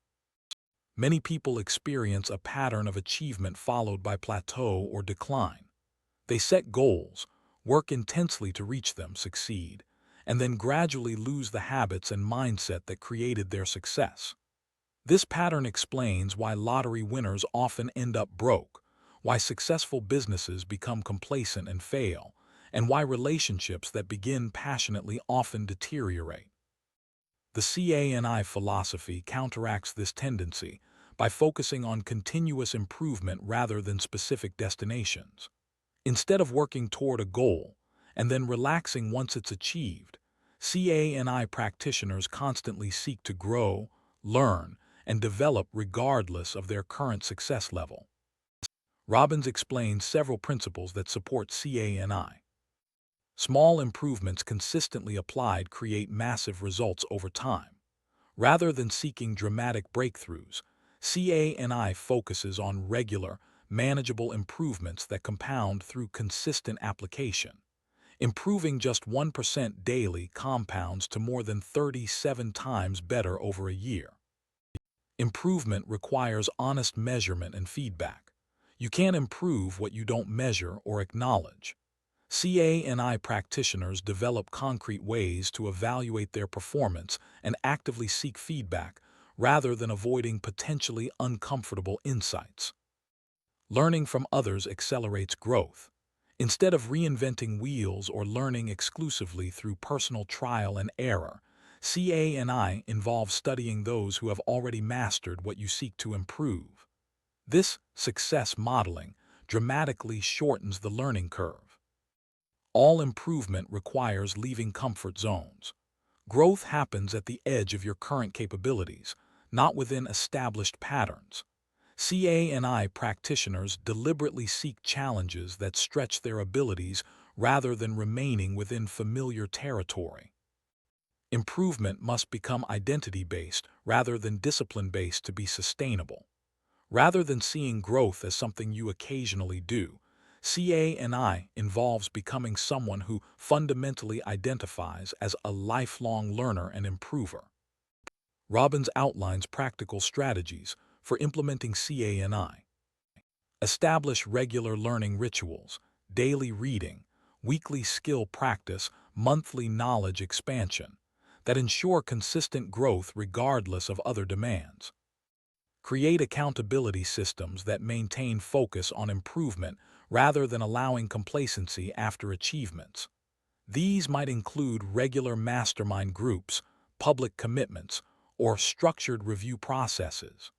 Many people experience a pattern of achievement followed by plateau or decline. They set goals, work intensely to reach them, succeed, and then gradually lose the habits and mindset that created their success. This pattern explains why lottery winners often end up broke, why successful businesses become complacent and fail, and why relationships that begin passionately often deteriorate. The CANI philosophy counteracts this tendency by focusing on continuous improvement rather than specific destinations. Instead of working toward a goal and then relaxing once it's achieved, CANI practitioners constantly seek to grow, learn, and develop regardless of their current success level. Robbins explains several principles that support CANI. Small improvements consistently applied create massive results over time. Rather than seeking dramatic breakthroughs, CANI focuses on regular, manageable improvements that compound through consistent application. Improving just 1% daily compounds to more than 37 times better over a year. Improvement requires honest measurement and feedback. You can't improve what you don't measure or acknowledge. CANI practitioners develop concrete ways to evaluate their performance and actively seek feedback rather than avoiding potentially uncomfortable insights. Learning from others accelerates growth. Instead of reinventing wheels or learning exclusively through personal trial and error, CA&I involves studying those who have already mastered what you seek to improve. This success modeling dramatically shortens the learning curve. All improvement requires leaving comfort zones. Growth happens at the edge of your current capabilities, not within established patterns. CA&I practitioners deliberately seek challenges that stretch their abilities rather than remaining within familiar territory. Improvement must become identity-based rather than discipline-based to be sustainable. Rather than seeing growth as something you occasionally do, CA&I involves becoming someone who fundamentally identifies as a lifelong learner and improver. Robbins outlines practical strategies for implementing CA&I. Establish regular learning rituals, daily reading, weekly skill practice, monthly knowledge expansion that ensure consistent growth regardless of other demands. Create accountability systems that maintain focus on improvement rather than allowing complacency after achievements. These might include regular mastermind groups, public commitments, or structured review processes.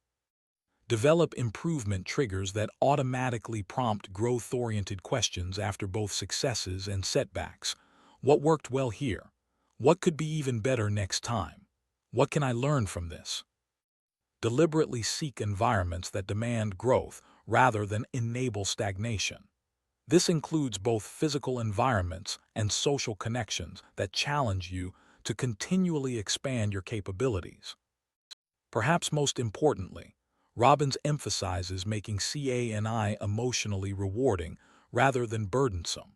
Develop improvement triggers that automatically prompt growth-oriented questions after both successes and setbacks. What worked well here? What could be even better next time? What can I learn from this? Deliberately seek environments that demand growth rather than enable stagnation. This includes both physical environments and social connections that challenge you to continually expand your capabilities. Perhaps most importantly, Robbins emphasizes making CA&I emotionally rewarding rather than burdensome.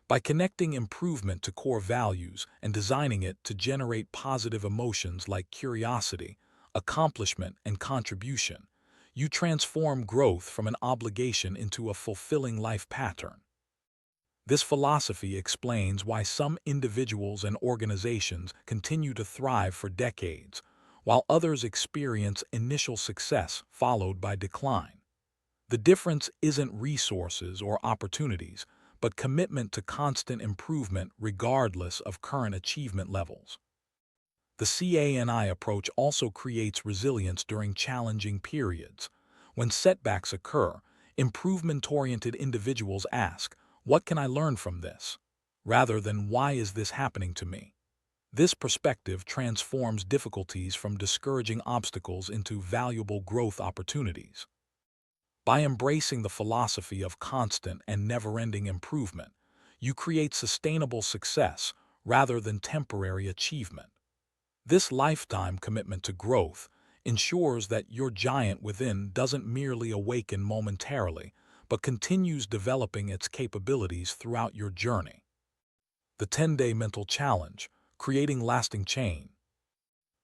By connecting improvement to core values and designing it to generate positive emotions like curiosity, accomplishment, and contribution, you transform growth from an obligation into a fulfilling life pattern. This philosophy explains why some individuals and organizations continue to thrive for decades, while others experience initial success followed by decline. The difference isn't resources or opportunities, but commitment to constant improvement regardless of current achievement levels. The CA&I approach also creates resilience during challenging periods. When setbacks occur, improvement-oriented individuals ask, "What can I learn from this?" rather than "Why is this happening to me?" This perspective transforms difficulties from discouraging obstacles into valuable growth opportunities. By embracing the philosophy of constant and never-ending improvement, you create sustainable success rather than temporary achievement. This lifetime commitment to growth ensures that your giant within doesn't merely awaken momentarily, but continues developing its capabilities throughout your journey. The 10-day mental challenge, creating lasting change.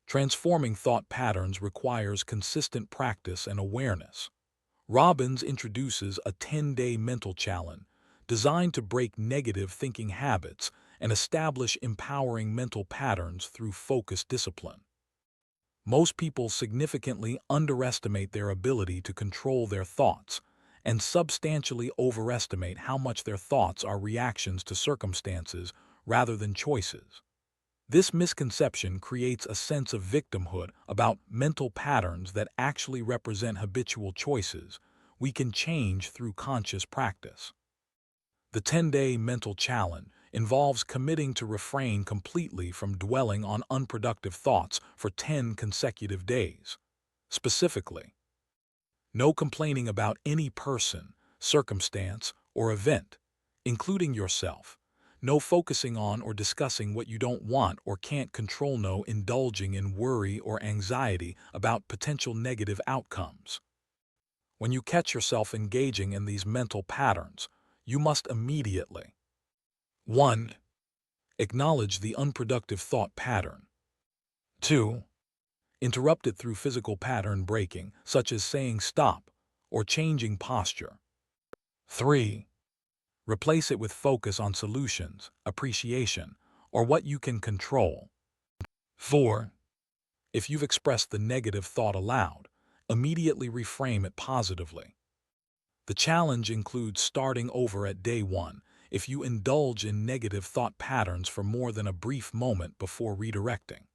Transforming thought patterns requires consistent practice and awareness. Robbins introduces a 10-day mental challenge designed to break negative thinking habits and establish empowering mental patterns through focused discipline. Most people significantly underestimate their ability to control their thoughts and substantially overestimate how much their thoughts are reactions to circumstances rather than choices. This misconception creates a sense of victimhood about mental patterns that actually represent habitual choices we can change through conscious practice. The 10-day mental challenge involves committing to refrain completely from dwelling on unproductive thoughts for 10 consecutive days. Specifically, no complaining about any person, circumstance, or event, including yourself. No focusing on or discussing what you don't want or can't control. No indulging in worry or anxiety about potential negative outcomes. When you catch yourself engaging in these mental patterns, you must immediately 1. Acknowledge the unproductive thought pattern. 2. Interrupt it through physical pattern breaking, such as saying stop or changing posture. 3. Replace it with focus on solutions, appreciation, or what you can control. 4. If you've expressed the negative thought aloud, immediately reframe it positively. The challenge includes starting over at day one if you indulge in negative thought patterns for more than a brief moment before redirecting.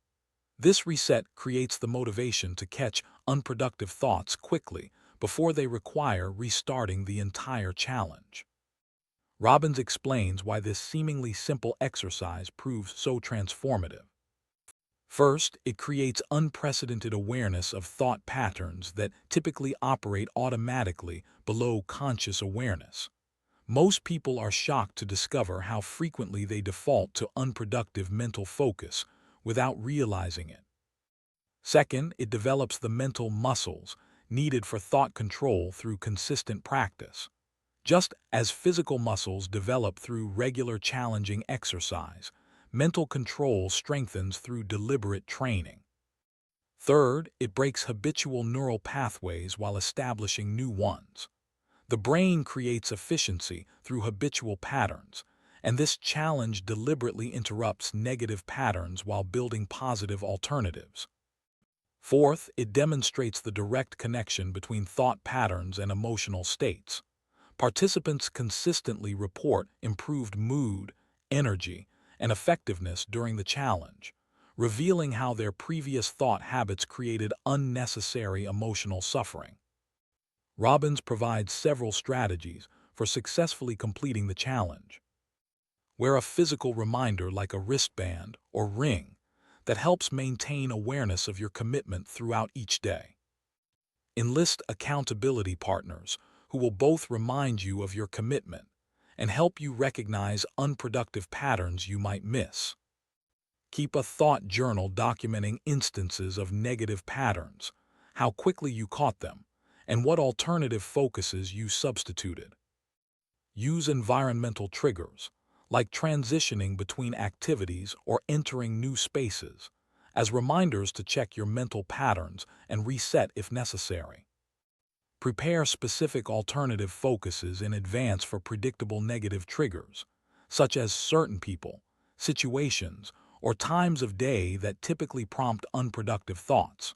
This reset creates the motivation to catch unproductive thoughts quickly before they require restarting the entire challenge. Robbins explains why this seemingly simple exercise proves so transformative. First, it creates unprecedented awareness of thought patterns that typically operate automatically below conscious awareness. Most people are shocked to discover how frequently they default to unproductive mental focus without realizing it. Second, it develops the mental muscles needed for thought control through consistent practice. Just as physical muscles develop through regular challenging exercise, mental control strengthens through deliberate training. Third, it breaks habitual neural pathways while establishing new ones. The brain creates efficiency through habitual patterns, and this challenge deliberately interrupts negative patterns while building positive alternatives. Fourth, it demonstrates the direct connection between thought patterns and emotional states. Participants consistently report improved mood, energy, and effectiveness during the challenge, revealing how their previous thought habits created unnecessary emotional suffering. Robbins provides several strategies for successfully completing the challenge. Wear a physical reminder like a wristband or ring that helps maintain awareness of your commitment throughout each day. Enlist accountability partners who will both remind you of your commitment and help you recognize unproductive patterns you might miss. Keep a thought journal documenting instances of negative patterns, how quickly you caught them, and what alternative focuses you substituted. Use environmental triggers, like transitioning between activities or entering new spaces, as reminders to check your mental patterns and reset if necessary. Prepare specific alternative focuses in advance for predictable negative triggers, such as certain people, situations, or times of day that typically prompt unproductive thoughts.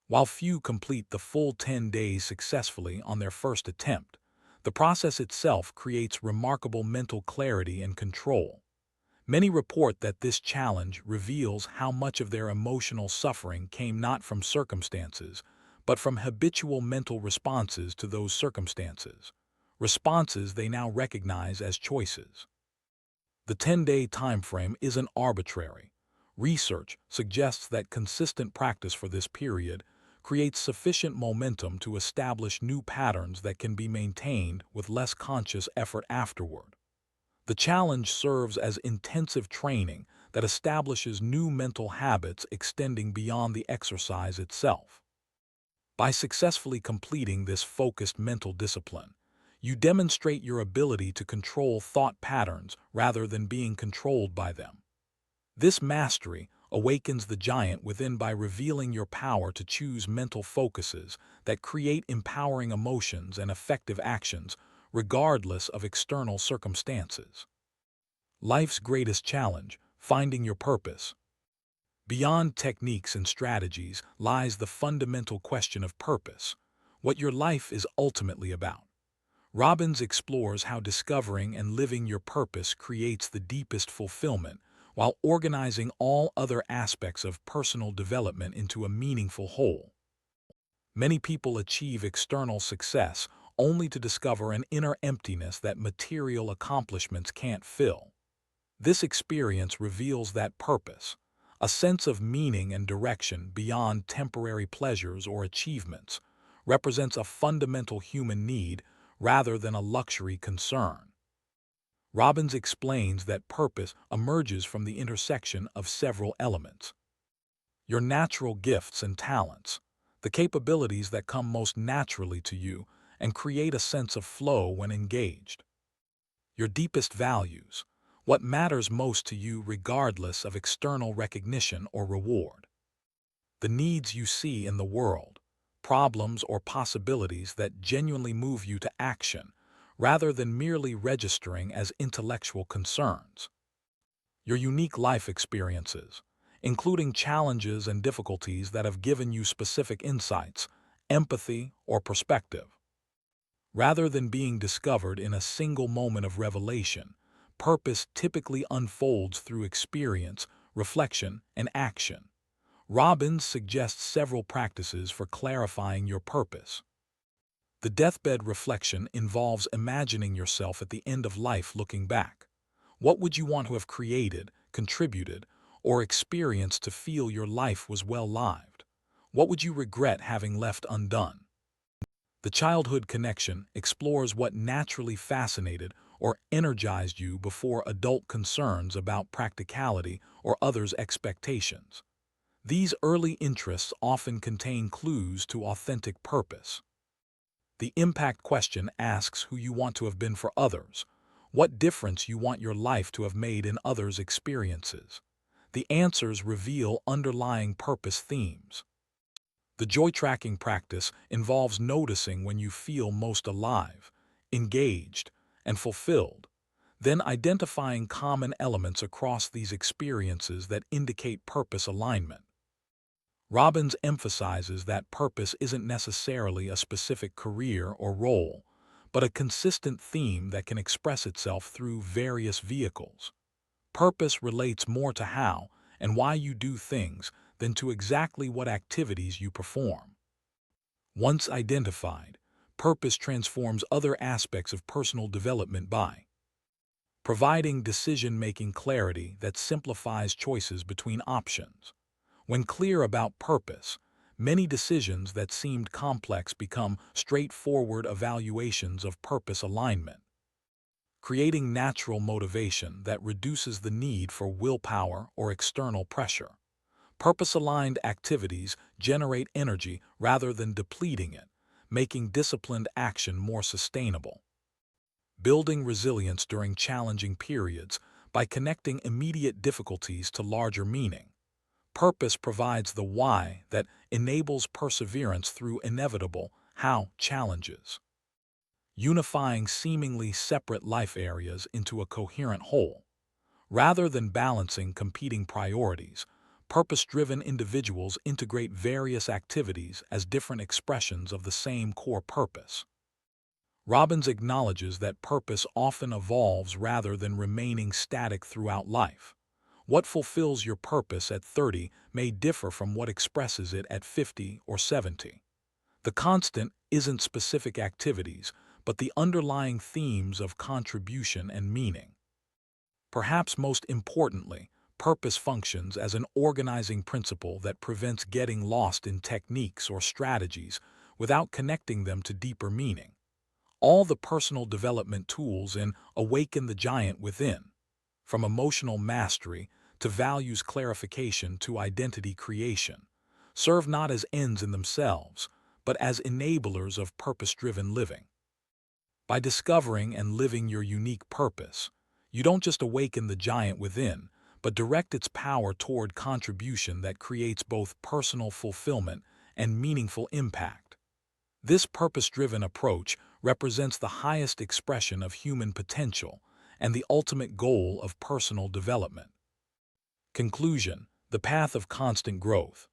While few complete the full 10 days successfully on their first attempt, the process itself creates remarkable mental clarity and control. Many report that this challenge reveals how much of their emotional suffering came not from circumstances, but from habitual mental responses to those circumstances, responses they now recognize as choices. The 10-day time frame isn't arbitrary. Research suggests that consistent practice for this period creates sufficient momentum to establish new patterns that can be maintained with less conscious effort afterward. The challenge serves as intensive training that establishes new mental habits extending beyond the exercise itself. By successfully completing this focused mental discipline, you demonstrate your ability to control thought patterns rather than being controlled by them. This mastery awakens the giant within by revealing your power to choose mental focuses that create empowering emotions and effective actions regardless of external circumstances. Life's greatest challenge, finding your purpose. Beyond techniques and strategies lies the fundamental question of purpose, what your life is ultimately about. Robbins explores how discovering and living your purpose creates the deepest fulfillment while organizing all other aspects of personal development into a meaningful whole. Many people achieve external success only to discover an inner emptiness that material accomplishments can't fill. This experience reveals that purpose, a sense of meaning and direction beyond temporary pleasures or achievements, represents a fundamental human need rather than a luxury concern. Robbins explains that purpose emerges from the intersection of several elements. Your natural gifts and talents, the capabilities that come most naturally to you and create a sense of flow when engaged. Your deepest values, what matters most to you regardless of external recognition or reward. The needs you see in the world, problems or possibilities that genuinely move you to action, rather than merely registering as intellectual concerns. Your unique life experiences, including challenges and difficulties that have given you specific insights, empathy, or perspective. Rather than being discovered in a single moment of revelation, purpose typically unfolds through experience, reflection, and action. Robbins suggests several practices for clarifying your purpose. The deathbed reflection involves imagining yourself at the end of life looking back. What would you want to have created, contributed, or experienced to feel your life was well-lived? What would you regret having left undone? The childhood connection explores what naturally fascinated or energized you before adult concerns about practicality or others' expectations. These early interests often contain clues to authentic purpose. The impact question asks who you want to have been for others, what difference you want your life to have made in others' experiences. The answers reveal underlying purpose themes. The joy tracking practice involves noticing when you feel most alive, engaged, and fulfilled, then identifying common elements across these experiences that indicate purpose alignment. Robbins emphasizes that purpose isn't necessarily a specific career or role, but a consistent theme that can express itself through various vehicles. Purpose relates more to how and why you do things than to exactly what activities you perform. Once identified, purpose transforms other aspects of personal development by providing decision-making clarity that simplifies choices between options. When clear about purpose, many decisions that seemed complex become straightforward evaluations of purpose alignment, creating natural motivation that reduces the need for willpower or external pressure. Purpose-aligned activities generate energy rather than depleting it, making disciplined action more sustainable. Building resilience during challenging periods by connecting immediate difficulties to larger meaning. Purpose provides the why that enables perseverance through inevitable how challenges, unifying seemingly separate life areas into a coherent whole. Rather than balancing competing priorities, purpose-driven individuals integrate various activities as different expressions of the same core purpose. Robbins acknowledges that purpose often evolves rather than remaining static throughout life. What fulfills your purpose at 30 may differ from what expresses it at 50 or 70. The constant isn't specific activities, but the underlying themes of contribution and meaning. Perhaps most importantly, purpose functions as an organizing principle that prevents getting lost in techniques or strategies without connecting them to deeper meaning. All the personal development tools in Awaken the Giant Within, from emotional mastery to values clarification to identity creation, serve not as ends in themselves, but as enablers of purpose-driven living. By discovering and living your unique purpose, you don't just awaken the giant within, but direct its power toward contribution that creates both personal fulfillment and meaningful impact. This purpose-driven approach represents the highest expression of human potential and the ultimate goal of personal development. Conclusion: the path of constant growth.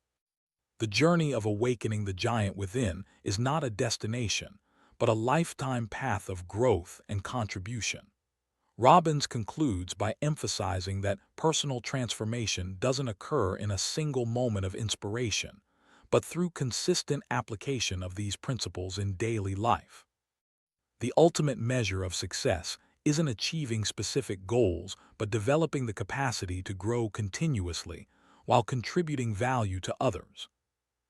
The journey of awakening the giant within is not a destination, but a lifetime path of growth and contribution. Robbins concludes by emphasizing that personal transformation doesn't occur in a single moment of inspiration, but through consistent application of these principles in daily life. The ultimate measure of success isn't achieving specific goals, but developing the capacity to grow continuously while contributing value to others.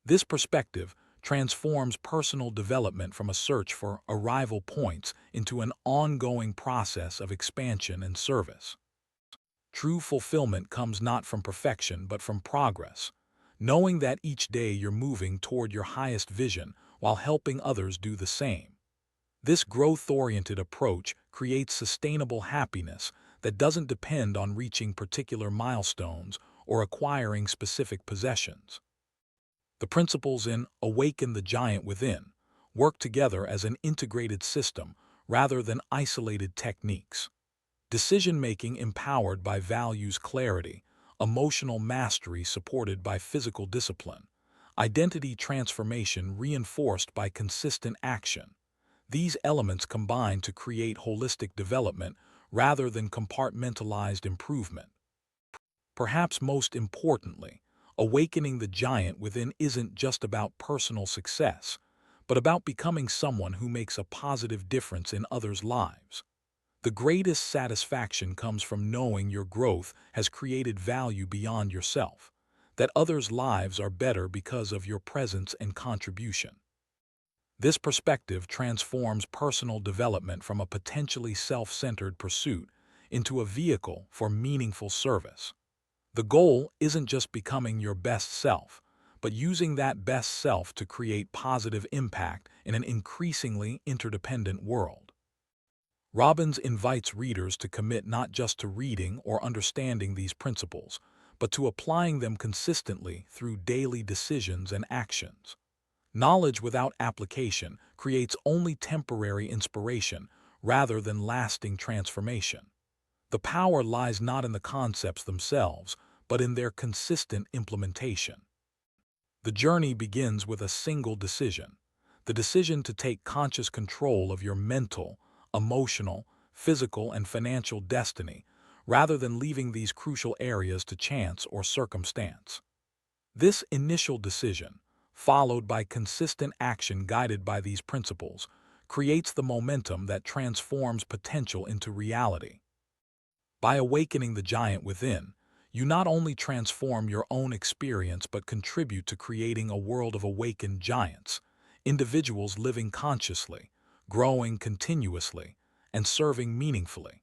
This perspective transforms personal development from a search for arrival points into an ongoing process of expansion and service. True fulfillment comes not from perfection but from progress, knowing that each day you're moving toward your highest vision while helping others do the same. This growth-oriented approach creates sustainable happiness that doesn't depend on reaching particular milestones or acquiring specific possessions. The principles in Awaken the Giant Within work together as an integrated system rather than isolated techniques. Decision-making empowered by values clarity, emotional mastery supported by physical discipline, identity transformation reinforced by consistent action. These elements combine to create holistic development rather than compartmentalized improvement. Perhaps most importantly, awakening the giant within isn't just about personal success, but about becoming someone who makes a positive difference in others' lives. The greatest satisfaction comes from knowing your growth has created value beyond yourself, that others' lives are better because of your presence and contribution. This perspective transforms personal development from a potentially self-centered pursuit into a vehicle for meaningful service. The goal isn't just becoming your best self, but using that best self to create positive impact in an increasingly interdependent world. Robbins invites readers to commit not just to reading or understanding these principles, but to applying them consistently through daily decisions and actions. Knowledge without application creates only temporary inspiration rather than lasting transformation. The power lies not in the concepts themselves, but in their consistent implementation. The journey begins with a single decision, the decision to take conscious control of your mental, emotional, physical, and financial destiny, rather than leaving these crucial areas to chance or circumstance. This initial decision, followed by consistent action guided by these principles, creates the momentum that transforms potential into reality. By awakening the giant within, you not only transform your own experience but contribute to creating a world of awakened giants, individuals living consciously, growing continuously, and serving meaningfully.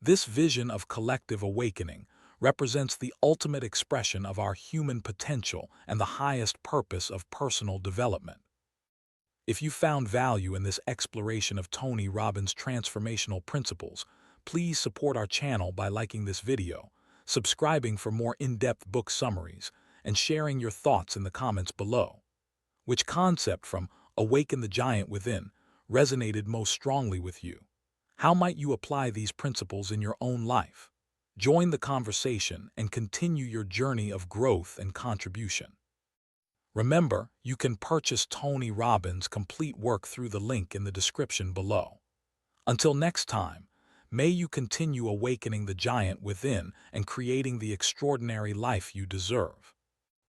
This vision of collective awakening represents the ultimate expression of our human potential and the highest purpose of personal development. If you found value in this exploration of Tony Robbins' transformational principles, please support our channel by liking this video, subscribing for more in-depth book summaries, and sharing your thoughts in the comments below. Which concept from Awaken the Giant Within resonated most strongly with you? How might you apply these principles in your own life? Join the conversation and continue your journey of growth and contribution. Remember, you can purchase Tony Robbins' complete work through the link in the description below. Until next time, may you continue awakening the giant within and creating the extraordinary life you deserve.